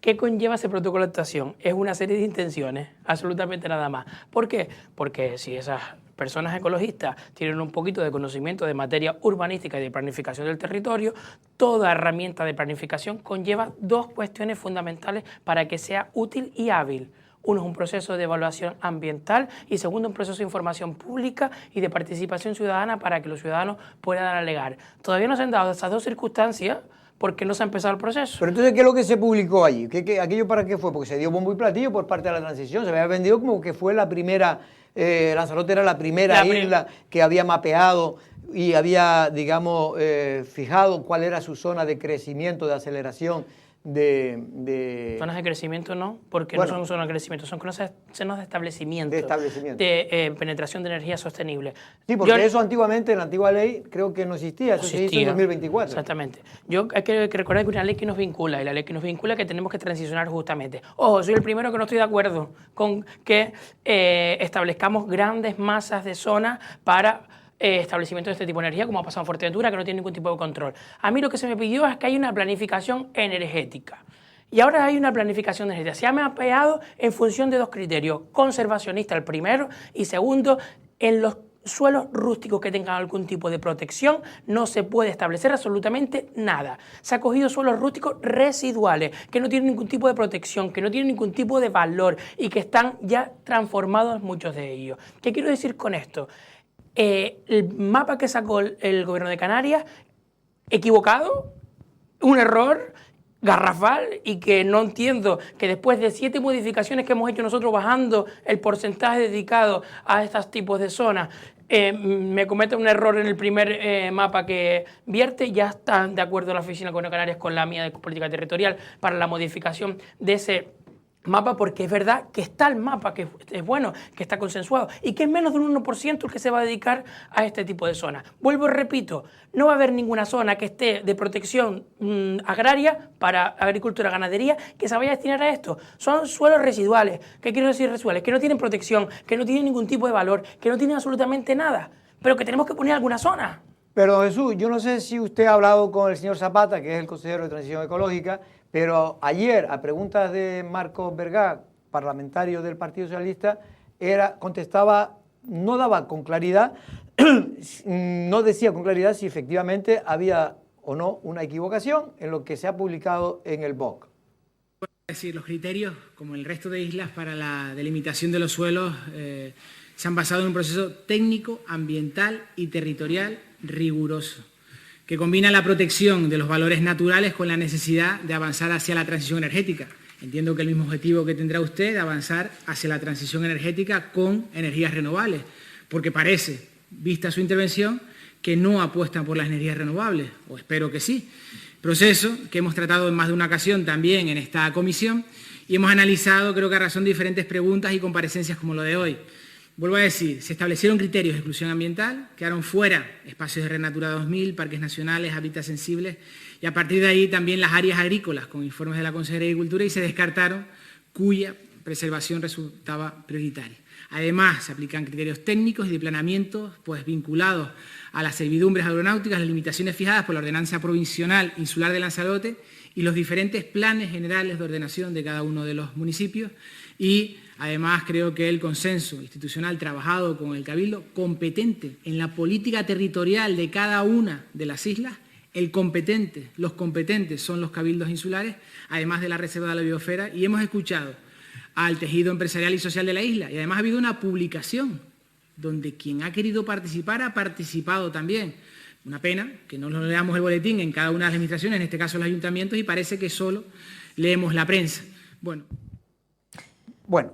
P: ¿Qué conlleva ese protocolo de actuación? Es una serie de intenciones, absolutamente nada más. ¿Por qué? Porque si esas personas ecologistas tienen un poquito de conocimiento de materia urbanística y de planificación del territorio, toda herramienta de planificación conlleva dos cuestiones fundamentales para que sea útil y hábil. Uno es un proceso de evaluación ambiental y segundo un proceso de información pública y de participación ciudadana para que los ciudadanos puedan alegar. Todavía no se han dado esas dos circunstancias porque no se ha empezado el proceso.
B: Pero entonces, ¿qué es lo que se publicó allí? ¿Aquello para qué fue? Porque se dio bombo y platillo por parte de la transición. Se había vendido como que fue la primera, Lanzarote era la primera isla que había mapeado y había, digamos, fijado cuál era su zona de crecimiento, de aceleración.
P: Zonas de crecimiento no, porque no son zonas de crecimiento, son zonas de establecimiento, de penetración de energía sostenible.
B: Sí, porque eso antiguamente, en la antigua ley, creo que no existía, eso se hizo en 2024.
P: Exactamente. Hay que recordar que hay una ley que nos vincula, y la ley que nos vincula que tenemos que transicionar justamente. Ojo, soy el primero que no estoy de acuerdo con que establezcamos grandes masas de zonas para establecimientos de este tipo de energía, como ha pasado en Fuerteventura, que no tiene ningún tipo de control. A mí lo que se me pidió es que haya una planificación energética. Y ahora hay una planificación energética. Se ha mapeado en función de dos criterios. Conservacionista, el primero, y segundo, en los suelos rústicos que tengan algún tipo de protección no se puede establecer absolutamente nada. Se ha cogido suelos rústicos residuales, que no tienen ningún tipo de protección, que no tienen ningún tipo de valor y que están ya transformados muchos de ellos. ¿Qué quiero decir con esto? El mapa que sacó el gobierno de Canarias, equivocado, un error garrafal y que no entiendo que después de 7 modificaciones que hemos hecho nosotros bajando el porcentaje dedicado a estos tipos de zonas, me cometa un error en el primer mapa que vierte. Ya están de acuerdo la Oficina del Gobierno de Canarias con la mía de política territorial para la modificación de ese mapa, porque es verdad que está el mapa, que es bueno, que está consensuado y que es menos del 1% el que se va a dedicar a este tipo de zonas. Vuelvo y repito, no va a haber ninguna zona que esté de protección agraria para agricultura y ganadería que se vaya a destinar a esto. Son suelos residuales. ¿Qué quiero decir residuales? Que no tienen protección, que no tienen ningún tipo de valor, que no tienen absolutamente nada, pero que tenemos que poner alguna zona.
B: Pero Jesús, yo no sé si usted ha hablado con el señor Zapata, que es el consejero de Transición Ecológica, pero ayer, a preguntas de Marcos Vergá, parlamentario del Partido Socialista, contestaba, no daba con claridad, no decía con claridad si efectivamente había o no una equivocación en lo que se ha publicado en el BOC.
Q: Es decir, los criterios, como el resto de islas, para la delimitación de los suelos se han basado en un proceso técnico, ambiental y territorial riguroso, que combina la protección de los valores naturales con la necesidad de avanzar hacia la transición energética. Entiendo que el mismo objetivo que tendrá usted de avanzar hacia la transición energética con energías renovables, porque parece, vista su intervención, que no apuestan por las energías renovables, o espero que sí. Proceso que hemos tratado en más de una ocasión también en esta comisión y hemos analizado, creo que a razón de diferentes preguntas y comparecencias como lo de hoy. Vuelvo a decir, se establecieron criterios de exclusión ambiental, quedaron fuera espacios de Red Natura 2000, parques nacionales, hábitats sensibles, y a partir de ahí también las áreas agrícolas, con informes de la Consejería de Agricultura, y se descartaron cuya preservación resultaba prioritaria. Además, se aplican criterios técnicos y de planeamiento pues, vinculados a las servidumbres aeronáuticas, las limitaciones fijadas por la Ordenanza Provisional Insular de Lanzarote y los diferentes planes generales de ordenación de cada uno de los municipios. Y además creo que el consenso institucional trabajado con el Cabildo, competente en la política territorial de cada una de las islas, los competentes son los cabildos insulares, además de la Reserva de la Biosfera, y hemos escuchado al tejido empresarial y social de la isla. Y además ha habido una publicación donde quien ha querido participar ha participado también. Una pena que no nos leamos el boletín en cada una de las administraciones, en este caso los ayuntamientos, y parece que solo leemos la prensa. Bueno,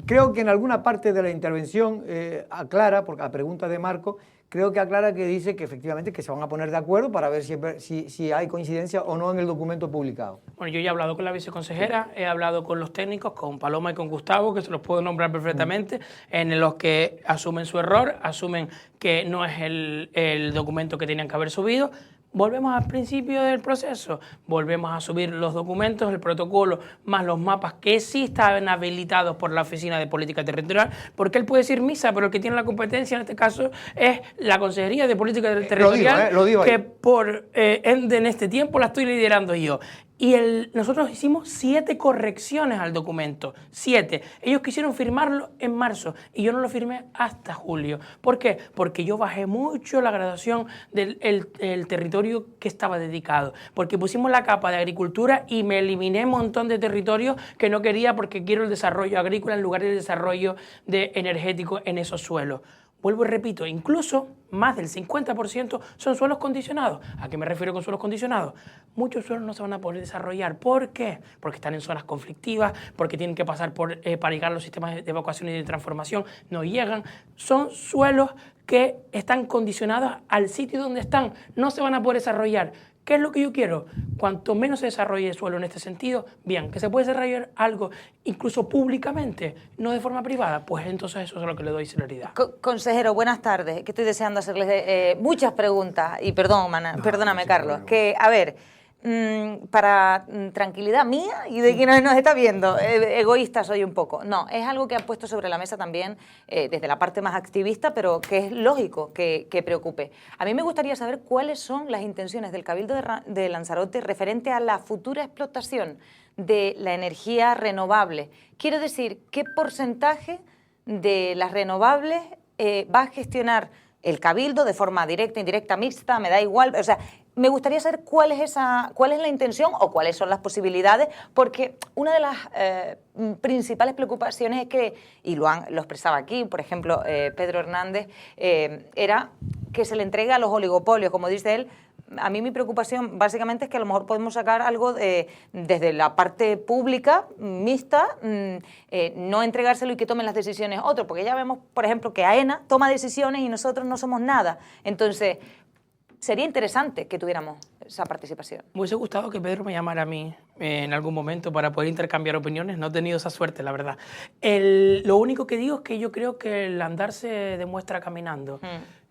B: creo que en alguna parte de la intervención aclara, porque a pregunta de Marco, creo que aclara que dice que efectivamente que se van a poner de acuerdo para ver si hay coincidencia o no en el documento publicado.
P: Bueno, yo ya he hablado con la viceconsejera, he hablado con los técnicos, con Paloma y con Gustavo, que se los puedo nombrar perfectamente, en los que asumen su error, asumen que no es el documento que tenían que haber subido. Volvemos al principio del proceso, volvemos a subir los documentos, el protocolo, más los mapas que sí estaban habilitados por la Oficina de Política Territorial, porque él puede decir misa, pero el que tiene la competencia en este caso es la Consejería de Política Territorial,
B: lo digo
P: que por ende en este tiempo la estoy liderando yo. Y nosotros hicimos 7 correcciones al documento, 7. Ellos quisieron firmarlo en marzo y yo no lo firmé hasta julio. ¿Por qué? Porque yo bajé mucho la graduación del el territorio que estaba dedicado. Porque pusimos la capa de agricultura y me eliminé un montón de territorios que no quería porque quiero el desarrollo agrícola en lugar del desarrollo energético en esos suelos. Vuelvo y repito, incluso más del 50% son suelos condicionados. ¿A qué me refiero con suelos condicionados? Muchos suelos no se van a poder desarrollar. ¿Por qué? Porque están en zonas conflictivas, porque tienen que pasar para llegar a los sistemas de evacuación y de transformación, no llegan. Son suelos que están condicionados al sitio donde están, no se van a poder desarrollar. ¿Qué es lo que yo quiero? Cuanto menos se desarrolle el suelo en este sentido, bien, que se puede desarrollar algo incluso públicamente, no de forma privada, pues entonces eso es lo que le doy celeridad.
D: Consejero, buenas tardes, que estoy deseando hacerles muchas preguntas, y perdóname Carlos, que a ver, para tranquilidad mía y de quien nos está viendo, egoísta soy un poco. No, es algo que han puesto sobre la mesa también desde la parte más activista, pero que es lógico que preocupe. A mí me gustaría saber cuáles son las intenciones del Cabildo de Lanzarote referente a la futura explotación de la energía renovable. Quiero decir, ¿qué porcentaje de las renovables va a gestionar el Cabildo de forma directa, indirecta, mixta? Me da igual, o sea, me gustaría saber cuál es la intención o cuáles son las posibilidades, porque una de las principales preocupaciones es que, y lo expresaba aquí, por ejemplo, Pedro Hernández, era que se le entregue a los oligopolios, como dice él. A mí mi preocupación básicamente es que a lo mejor podemos sacar algo desde la parte pública, mixta, no entregárselo y que tomen las decisiones otros, porque ya vemos, por ejemplo, que AENA toma decisiones y nosotros no somos nada. Entonces, sería interesante que tuviéramos esa participación.
P: Me hubiese gustado que Pedro me llamara a mí en algún momento para poder intercambiar opiniones. No he tenido esa suerte, la verdad. Lo único que digo es que yo creo que el andar se demuestra caminando.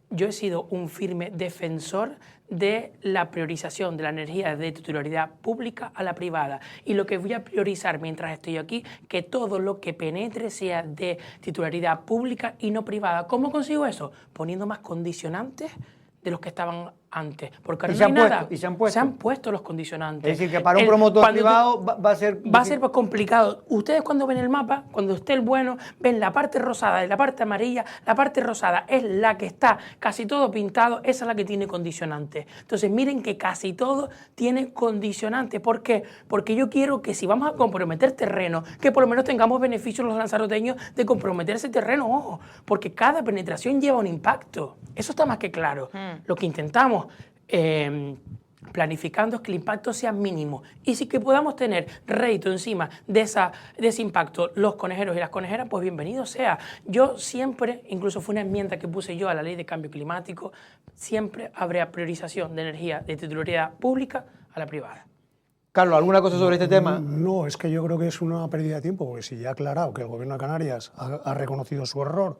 P: Yo he sido un firme defensor de la priorización de la energía de titularidad pública a la privada. Y lo que voy a priorizar mientras estoy aquí, que todo lo que penetre sea de titularidad pública y no privada. ¿Cómo consigo eso? Poniendo más condicionantes de los que estaban antes. Porque ahora no hay nada.
B: ¿Y se han puesto?
P: Se han puesto los condicionantes.
B: Es decir, que para un promotor privado va a ser...
P: Va a ser pues complicado. Ustedes cuando ven el mapa, cuando esté el bueno, ven la parte rosada y la parte amarilla. La parte rosada es la que está casi todo pintado, esa es la que tiene condicionantes. Entonces miren que casi todo tiene condicionantes. ¿Por qué? Porque yo quiero que si vamos a comprometer terreno, que por lo menos tengamos beneficios los lanzaroteños de comprometer ese terreno, ojo, porque cada penetración lleva un impacto. Eso está más que claro. Lo que intentamos planificando es que el impacto sea mínimo y si que podamos tener rédito encima de ese impacto los conejeros y las conejeras, pues bienvenido sea. Yo siempre, incluso fue una enmienda que puse yo a la ley de cambio climático, siempre habrá priorización de energía de titularidad pública a la privada.
B: Carlos, ¿alguna cosa sobre este tema?
C: No, es que yo creo que es una pérdida de tiempo, porque si ya ha aclarado que el Gobierno de Canarias ha reconocido su error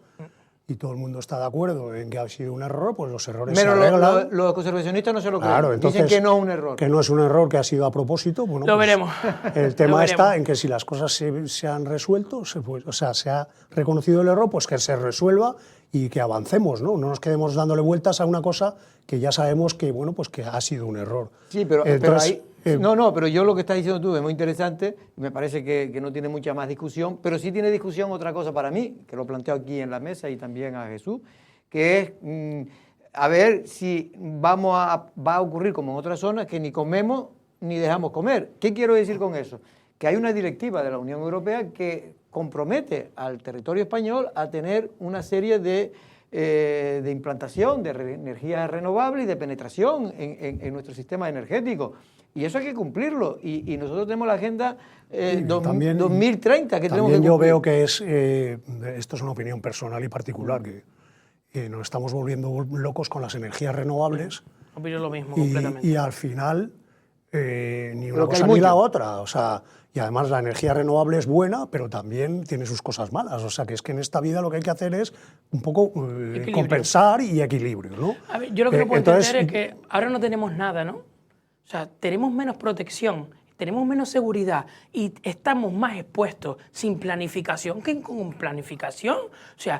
C: y todo el mundo está de acuerdo en que ha sido un error, pues los errores se arreglan.
B: Los conservacionistas no se lo creen.
C: Claro, entonces,
B: dicen que no es un error.
C: Que no es un error, que ha sido a propósito. Bueno,
P: lo veremos.
C: El tema está en que si las cosas se han resuelto, o sea, se ha reconocido el error, pues que se resuelva y que avancemos, ¿no? No nos quedemos dándole vueltas a una cosa que ya sabemos que, bueno, pues que ha sido un error.
B: Sí, pero ahí... pero yo lo que estás diciendo tú es muy interesante, me parece que no tiene mucha más discusión, pero sí tiene discusión otra cosa para mí, que lo planteo aquí en la mesa y también a Jesús, que es a ver si va a ocurrir como en otras zonas que ni comemos ni dejamos comer. ¿Qué quiero decir con eso? Que hay una directiva de la Unión Europea que compromete al territorio español a tener una serie de implantación de energías renovables y de penetración en nuestro sistema energético. Y eso hay que cumplirlo. Y nosotros tenemos la agenda 2030 que tenemos que cumplir.
C: Yo veo que esto es una opinión personal y particular, que nos estamos volviendo locos con las energías renovables.
P: Opino lo mismo, completamente.
C: Y al final, ni una cosa ni la otra. O sea, y además la energía renovable es buena, pero también tiene sus cosas malas. O sea, que es que en esta vida lo que hay que hacer es un poco compensar y equilibrio, ¿no?
P: A ver, yo lo que no puedo entender es que ahora no tenemos nada, ¿no? O sea, tenemos menos protección, tenemos menos seguridad y estamos más expuestos sin planificación que con planificación. O sea,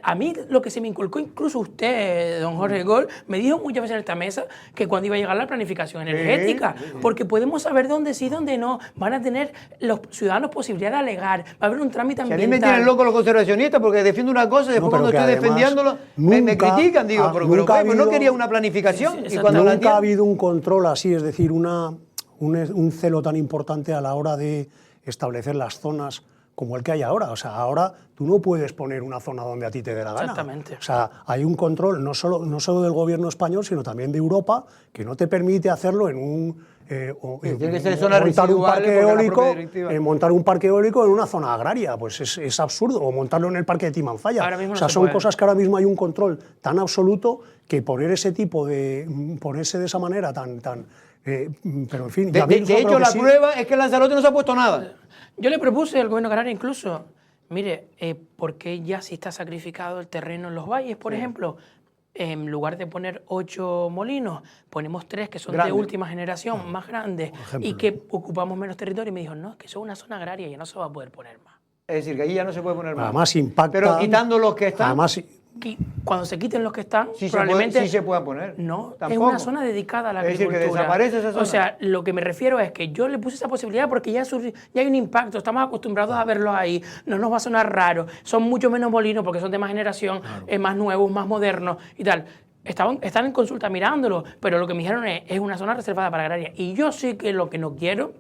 P: a mí lo que se me inculcó, incluso usted, don Jorge Gol, me dijo muchas veces en esta mesa que cuando iba a llegar la planificación energética, porque podemos saber dónde sí, dónde no, van a tener los ciudadanos posibilidad de alegar, va a haber un trámite ambiental.
B: Si a mí me tienen loco los conservacionistas porque defiendo una cosa y después cuando estoy defendiéndolo me critican, digo, pero no quería una planificación.
C: Y cuando nunca ha habido un control así, es decir, un celo tan importante a la hora de establecer las zonas como el que hay ahora. O sea, ahora tú no puedes poner una zona donde a ti te dé la gana.
P: Exactamente.
C: O sea, hay un control no solo del gobierno español, sino también de Europa, que no te permite hacerlo en un...
B: tiene que ser zonas residuales,
C: montar un parque eólico en una zona agraria, pues es absurdo, o montarlo en el parque de Timanfaya. O sea, son cosas que ahora mismo hay un control tan absoluto que ponerse de esa manera pero en fin...
B: De hecho, la prueba es que en Lanzarote no se ha puesto nada.
P: Yo le propuse al gobierno canario incluso, mire, ¿por qué ya si está sacrificado el terreno en los valles, por ejemplo? En lugar de poner 8 molinos, ponemos 3 que son de última generación, más grandes, y que ocupamos menos territorio. Y me dijo, no, es que eso es una zona agraria y ya no se va a poder poner más.
B: Es decir, que allí ya no se puede poner más.
C: Además impacta...
B: Pero quitando los que están...
C: Además,
P: cuando se quiten los que están,
B: sí
P: probablemente...
B: sí se puedan poner.
P: No,
B: tampoco.
P: Es una zona dedicada a la agricultura.
B: Es decir, que desaparece esa zona.
P: O sea, lo que me refiero es que yo le puse esa posibilidad porque ya hay un impacto, estamos acostumbrados a verlos ahí, no nos va a sonar raro, son mucho menos molinos porque son de más generación, más nuevos, más modernos y tal. Están en consulta mirándolo, pero lo que me dijeron es una zona reservada para agraria. Y yo sí que lo que no quiero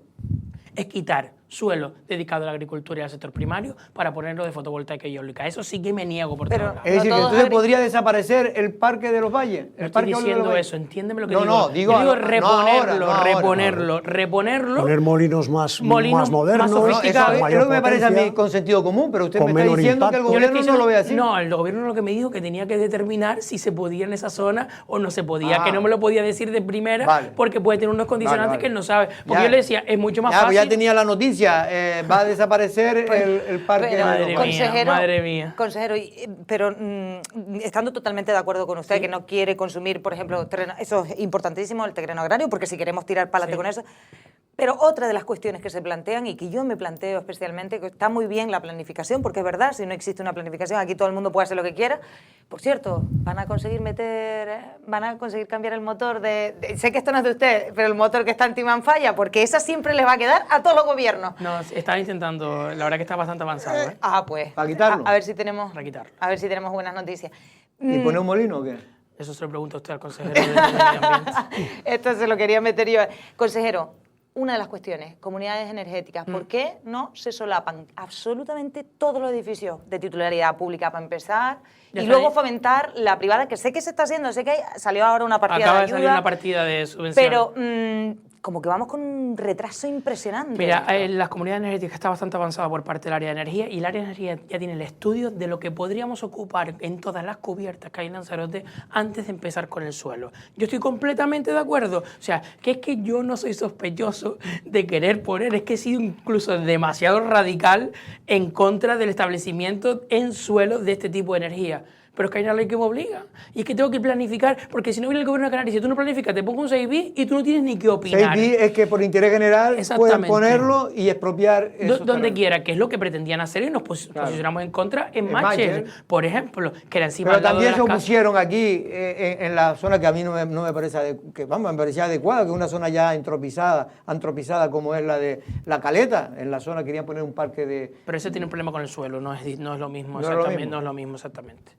P: es quitar suelo dedicado a la agricultura y al sector primario para ponerlo de fotovoltaica y eólica. Eso sí que me niego por todos lados.
B: Es decir, que entonces podría desaparecer el Parque de los Valles.
P: No estoy diciendo eso, entiéndeme lo que digo.
B: No, digo
P: reponerlo.
C: Poner molinos más modernos,
P: más sofisticados.
B: Es lo que me parece a mí con sentido común, pero usted me está diciendo que el gobierno no lo ve así.
P: No, el gobierno lo que me dijo que tenía que determinar si se podía en esa zona o no se podía, que no me lo podía decir de primera porque puede tener unos condicionantes que él no sabe. Porque yo le decía, es mucho más fácil.
B: Ya tenía la noticia. Va a desaparecer el parque.
D: Madre mía. Consejero, pero estando totalmente de acuerdo con usted, que no quiere consumir, por ejemplo, terreno, eso es importantísimo, el terreno agrario, porque si queremos tirar para adelante con eso. Pero otra de las cuestiones que se plantean y que yo me planteo especialmente, que está muy bien la planificación, porque es verdad, si no existe una planificación, aquí todo el mundo puede hacer lo que quiera. Por cierto, van a conseguir cambiar el motor sé que esto no es de usted, pero el motor que está en Timanfaya, porque esa siempre les va a quedar a todos los gobiernos.
P: No, están intentando, la verdad que está bastante avanzado.
D: Pues.
B: ¿Para quitarlo?
D: A ver si tenemos buenas noticias.
B: ¿Y poner un molino o qué?
P: Eso se lo pregunta usted al consejero de Medio Ambiente.
D: Esto se lo quería meter yo. Consejero, una de las cuestiones, comunidades energéticas, ¿por qué no se solapan absolutamente todos los edificios de titularidad pública para empezar y luego fomentar la privada, que sé que se está haciendo, sé que salió ahora una partida de ayuda.
P: Acaba de salir una partida de subvención.
D: Pero como que vamos con un retraso impresionante.
P: Mira, las comunidades energéticas está bastante avanzada por parte del área de energía y el área de energía ya tiene el estudio de lo que podríamos ocupar en todas las cubiertas que hay en Lanzarote antes de empezar con el suelo. Yo estoy completamente de acuerdo. O sea, que es que yo no soy sospechoso de querer poner, es que he sido incluso demasiado radical en contra del establecimiento en suelo de este tipo de energía. Pero es que hay una ley que me obliga. Y es que tengo que planificar, porque si no viene el gobierno de Canarias, si tú no planificas, te pongo un 6B y tú no tienes ni que opinar.
B: 6B es que por interés general pueden ponerlo y expropiar eso.
P: Donde quiera, que es lo que pretendían hacer y nos posicionamos en contra en Matcher, por ejemplo, que era encima
B: del lado de las casas. Pero también se opusieron aquí, en la zona que a mí no me parece me parecía adecuada, que es una zona ya antropizada como es la de La Caleta. En la zona querían poner un parque de...
P: Pero ese tiene un problema con el suelo, no es lo mismo, exactamente. No es lo mismo, exactamente.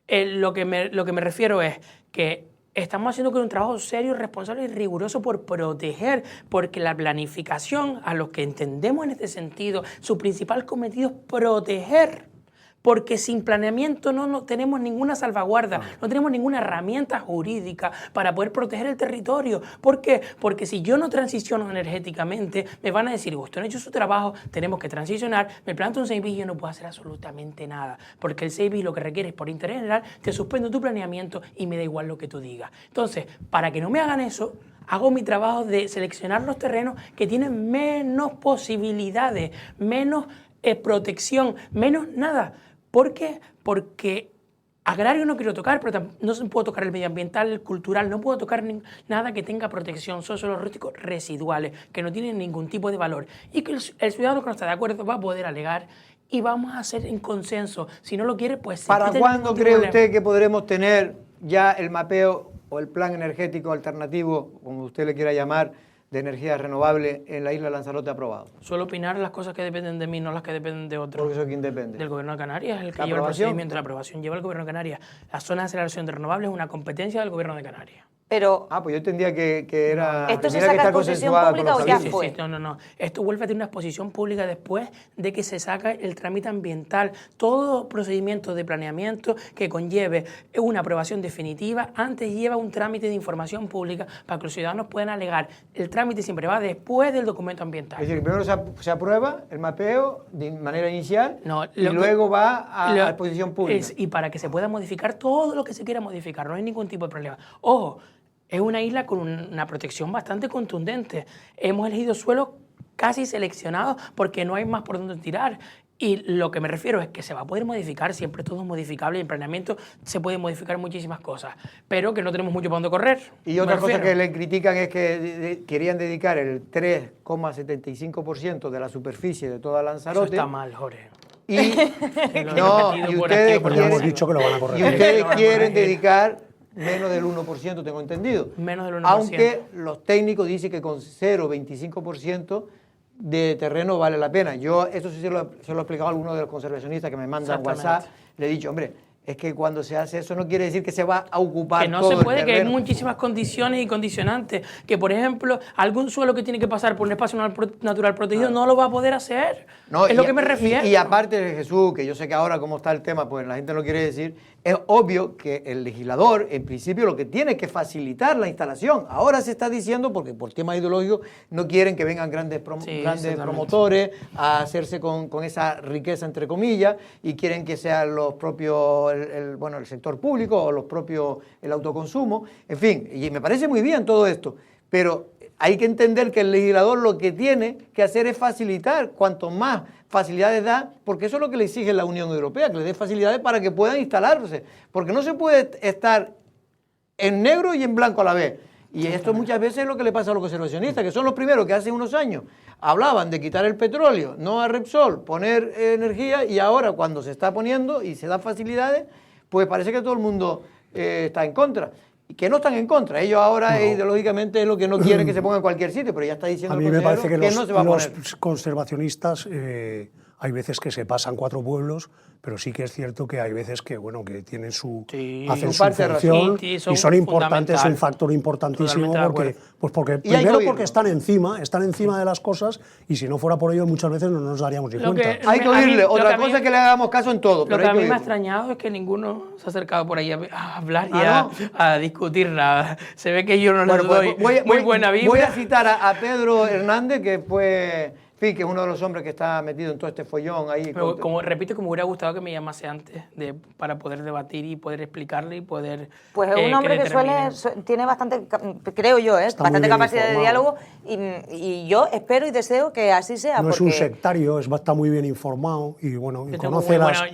P: Lo que me refiero es que estamos haciendo un trabajo serio, responsable y riguroso por proteger, porque la planificación, a los que entendemos en este sentido, su principal cometido es proteger. Porque sin planeamiento no tenemos ninguna salvaguarda, no tenemos ninguna herramienta jurídica para poder proteger el territorio. ¿Por qué? Porque si yo no transiciono energéticamente, me van a decir, usted no ha hecho su trabajo, tenemos que transicionar, me planto un 6B y yo no puedo hacer absolutamente nada. Porque el 6B lo que requiere es, por interés general, te suspendo tu planeamiento y me da igual lo que tú digas. Entonces, para que no me hagan eso, hago mi trabajo de seleccionar los terrenos que tienen menos posibilidades, menos protección, menos nada. ¿Por qué? Porque Agrario no quiero tocar, pero no puedo tocar el medioambiental, el cultural, no puedo tocar nada que tenga protección, son suelos rústicos residuales, que no tienen ningún tipo de valor. Y que el ciudadano que no está de acuerdo va a poder alegar y vamos a hacer en consenso. Si no lo quiere, pues...
B: ¿Para cuándo cree usted que podremos tener ya el mapeo o el plan energético alternativo, como usted le quiera llamar, de energía renovable en la isla de Lanzarote aprobado?
P: Suelo opinar las cosas que dependen de mí, no las que dependen de otros.
B: ¿Por eso quién depende?
P: Del Gobierno de Canarias, el que lleva el procedimiento. La aprobación lleva el Gobierno de Canarias. La zona de aceleración de renovables es una competencia del Gobierno de Canarias.
D: Pero...
B: pues yo entendía que era...
D: ¿Esto se saca en exposición pública o ya fue?
P: Sí, no. Esto vuelve a tener una exposición pública después de que se saca el trámite ambiental. Todo procedimiento de planeamiento que conlleve una aprobación definitiva antes lleva un trámite de información pública para que los ciudadanos puedan alegar. El trámite siempre va después del documento ambiental.
B: Es decir, primero se aprueba el mapeo de manera inicial y luego va a exposición pública.
P: Y para que se pueda modificar todo lo que se quiera modificar, no hay ningún tipo de problema. Ojo, es una isla con una protección bastante contundente. Hemos elegido suelos casi seleccionados porque no hay más por dónde tirar. Y lo que me refiero es que se va a poder modificar, siempre todo es modificable, y en planeamiento se pueden modificar muchísimas cosas, pero que no tenemos mucho para dónde correr.
B: Y otra cosa que le critican es que querían dedicar el 3,75% de la superficie de toda Lanzarote.
P: Eso está mal, Jorge.
B: Y ustedes quieren dedicar menos del 1%, tengo entendido.
P: Menos del 1%.
B: Aunque los técnicos dicen que con 0,25% de terreno vale la pena. Yo esto sí se lo he explicado a algunos de los conservacionistas que me mandan WhatsApp. Le he dicho, hombre, es que cuando se hace eso no quiere decir que se va a ocupar
P: que no
B: todo
P: se puede,
B: el
P: que hay
B: terreno.
P: muchísimas condiciones y condicionantes. Que, por ejemplo, algún suelo que tiene que pasar por un espacio natural protegido no lo va a poder hacer.
B: No,
P: es lo que me refiero.
B: Y aparte de Jesús, que yo sé que ahora como está el tema, pues la gente no quiere decir, es obvio que el legislador, en principio, lo que tiene es que facilitar la instalación. Ahora se está diciendo, porque por temas ideológicos no quieren que vengan grandes promotores a hacerse con esa riqueza, entre comillas, y quieren que sean los propios, el sector público o los propios, el autoconsumo. En fin, y me parece muy bien todo esto, pero hay que entender que el legislador lo que tiene que hacer es facilitar, cuanto más facilidades da, porque eso es lo que le exige la Unión Europea, que le dé facilidades para que puedan instalarse, porque no se puede estar en negro y en blanco a la vez. Y esto muchas veces es lo que le pasa a los conservacionistas, que son los primeros que hace unos años hablaban de quitar el petróleo, no a Repsol, poner energía, y ahora cuando se está poniendo y se dan facilidades, pues parece que todo el mundo está en contra. Y que no están en contra. Ellos ahora ideológicamente es lo que no quieren que se ponga en cualquier sitio, pero ya está diciendo
C: a mí me parece que
B: no se va a poner.
C: Los conservacionistas hay veces que se pasan 4 pueblos, pero sí que es cierto que hay veces que que tienen hacen su función y son importantes, es un factor importantísimo porque primero porque están encima de las cosas, y si no fuera por ellos muchas veces no nos daríamos ni cuenta.
B: Hay que oírle. Otra cosa es que le hagamos caso en todo.
P: Lo que a mí me ha extrañado es que ninguno se ha acercado por ahí a hablar y a discutir nada. Se ve que yo no les doy muy buena vibra.
B: Voy a citar a Pedro Hernández, que fue... que es uno de los hombres que está metido en todo este follón ahí.
P: Pero repito, que me hubiera gustado que me llamase antes para poder debatir y poder explicarle y poder...
D: Pues es un hombre que tiene bastante, creo yo, bastante capacidad de diálogo, y yo espero y deseo que así sea.
C: No es un sectario, está muy bien informado y
P: yo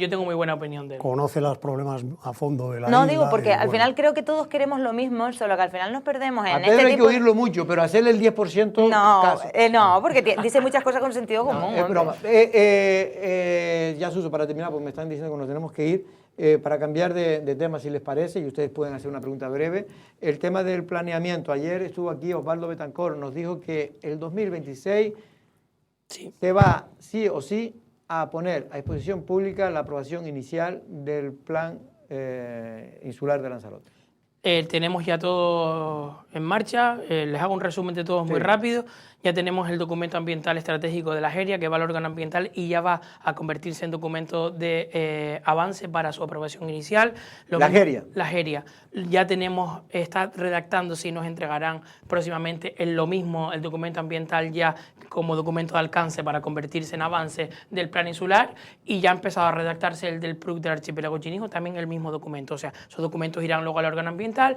P: tengo muy buena opinión de él.
C: Conoce los problemas a fondo de la isla.
D: No, digo, porque al final creo que todos queremos lo mismo, solo que al final nos perdemos en
B: Pedro hay que oírlo mucho, pero hacerle el 10% caso.
D: No, porque dice muchas cosas con sentido común.
B: Es broma. Ya, Suso, para terminar, porque me están diciendo que nos tenemos que ir, para cambiar de tema, si les parece, y ustedes pueden hacer una pregunta breve. El tema del planeamiento. Ayer estuvo aquí Osvaldo Betancor, nos dijo que el 2026 se va, sí o sí, a poner a exposición pública la aprobación inicial del plan insular de Lanzarote.
P: Tenemos ya todo en marcha, les hago un resumen de todos muy rápido. Ya tenemos el documento ambiental estratégico de la Jeria, que va al órgano ambiental y ya va a convertirse en documento de avance para su aprobación inicial.
B: La
P: Jeria. Ya tenemos, está redactándose y nos entregarán próximamente el documento ambiental ya como documento de alcance para convertirse en avance del plan insular, y ya ha empezado a redactarse el del PRUC del archipiélago Chinijo, también el mismo documento. O sea, esos documentos irán luego al órgano ambiental ambiental,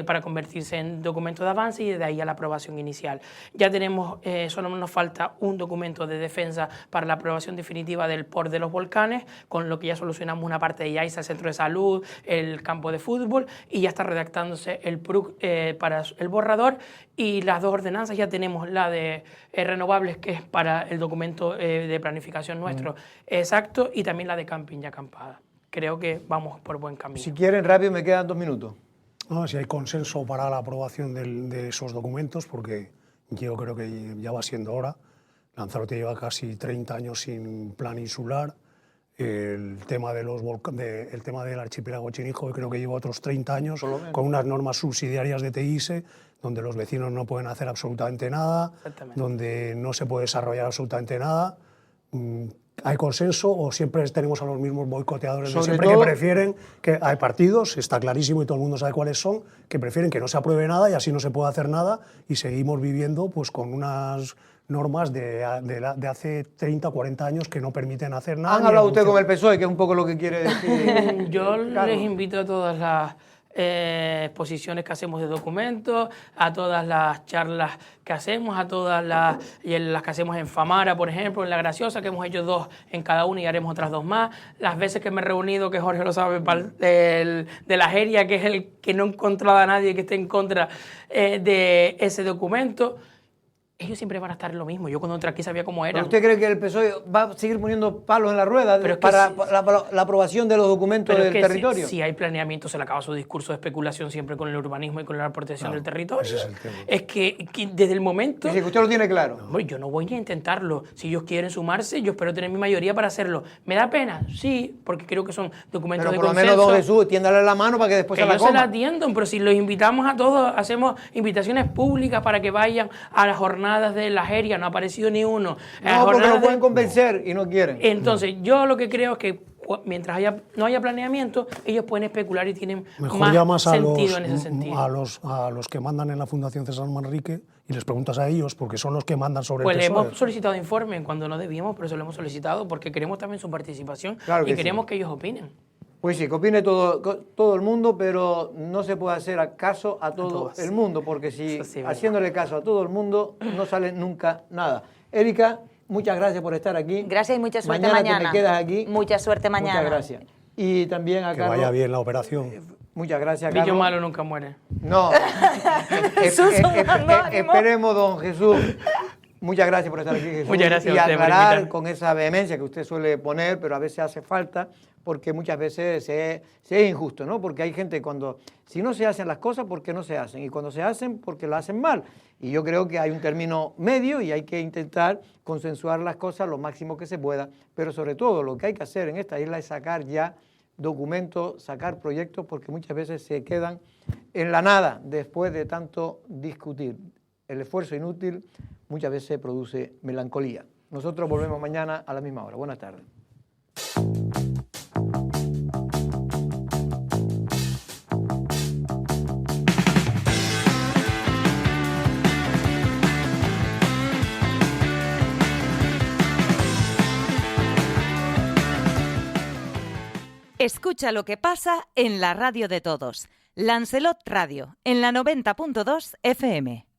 P: para convertirse en documento de avance y de ahí a la aprobación inicial. Ya tenemos, solo nos falta un documento de defensa para la aprobación definitiva del POR de los volcanes, con lo que ya solucionamos una parte de YAISA, el centro de salud, el campo de fútbol, y ya está redactándose el PRUC para el borrador, y las dos ordenanzas ya tenemos, la de renovables, que es para el documento de planificación nuestro exacto, y también la de camping y acampada. Creo que vamos por buen camino.
B: Si quieren, rápido, me quedan 2 minutos.
C: No, si hay consenso para la aprobación de esos documentos, porque yo creo que ya va siendo hora. Lanzarote lleva casi 30 años sin plan insular. El tema el tema del archipiélago Chinijo creo que lleva otros 30 años con unas normas subsidiarias de TIS, donde los vecinos no pueden hacer absolutamente nada, donde no se puede desarrollar absolutamente nada. ¿Hay consenso o siempre tenemos a los mismos boicoteadores de siempre que prefieren que hay partidos, está clarísimo y todo el mundo sabe cuáles son, que prefieren que no se apruebe nada y así no se puede hacer nada y seguimos viviendo pues con unas normas de hace 30 o 40 años que no permiten hacer nada?
B: ¿Han hablado usted con el PSOE, que es un poco lo que quiere decir?
P: Yo les invito a todas las exposiciones que hacemos de documentos, a todas las charlas que hacemos, a todas las que hacemos en Famara, por ejemplo, en La Graciosa, que hemos hecho 2 en cada una y haremos otras 2 más. Las veces que me he reunido, que Jorge lo sabe, de la Jeria, que es el que no he encontrado a nadie que esté en contra de ese documento. Ellos siempre van a estar en lo mismo. Yo cuando entré aquí sabía cómo era.
B: ¿Usted cree que el PSOE va a seguir poniendo palos en la rueda para la aprobación de los documentos del territorio?
P: Si hay planeamiento, se le acaba su discurso de especulación siempre con el urbanismo y con la protección del territorio.
C: Ese es el tema.
P: Es que desde el momento...
B: Dice que usted lo tiene claro.
P: No, yo no voy ni a intentarlo. Si ellos quieren sumarse, yo espero tener mi mayoría para hacerlo. ¿Me da pena? Sí, porque creo que son documentos de consenso.
B: Pero por lo menos, don Jesús, tiéndale la mano para que después se la
P: ellos
B: coman.
P: se la atiendan, pero si los invitamos a todos, hacemos invitaciones públicas para que vayan a las jornadas de la Jeria, no ha aparecido ni uno.
B: No, porque no pueden convencer y no quieren.
P: Entonces, yo lo que creo es que mientras no haya planeamiento, ellos pueden especular y tienen
C: más
P: sentido en ese sentido.
C: A los que mandan en la Fundación César Manrique y les preguntas a ellos, porque son los que mandan sobre
P: pues
C: el PSOE.
P: Pues le hemos solicitado informe cuando no debíamos, pero eso lo hemos solicitado porque queremos también su participación y queremos que ellos opinen.
B: Pues sí, que opine todo el mundo, pero no se puede hacer caso a todo el mundo, porque si haciéndole caso a todo el mundo no sale nunca nada. Erika, muchas gracias por estar aquí.
D: Gracias y mucha suerte
B: mañana. Te me quedas aquí.
D: Mucha suerte mañana.
B: Muchas gracias. Y también a
C: que
B: Carlos.
C: vaya bien la operación.
B: Muchas gracias, Carlos.
P: Billo malo nunca muere.
B: No. Esperemos, don Jesús. Muchas gracias por estar aquí, Jesús.
P: Muchas gracias
B: y
P: a usted
B: aclarar con esa vehemencia que usted suele poner, pero a veces hace falta, porque muchas veces se es injusto, ¿no? Porque hay gente si no se hacen las cosas, ¿por qué no se hacen? Y cuando se hacen, porque las hacen mal. Y yo creo que hay un término medio y hay que intentar consensuar las cosas lo máximo que se pueda, pero sobre todo lo que hay que hacer en esta isla es sacar ya documentos, sacar proyectos, porque muchas veces se quedan en la nada después de tanto discutir. El esfuerzo inútil muchas veces produce melancolía. Nosotros volvemos mañana a la misma hora. Buenas tardes.
R: Escucha lo que pasa en la radio de todos. Lancelot Radio, en la 90.2 FM.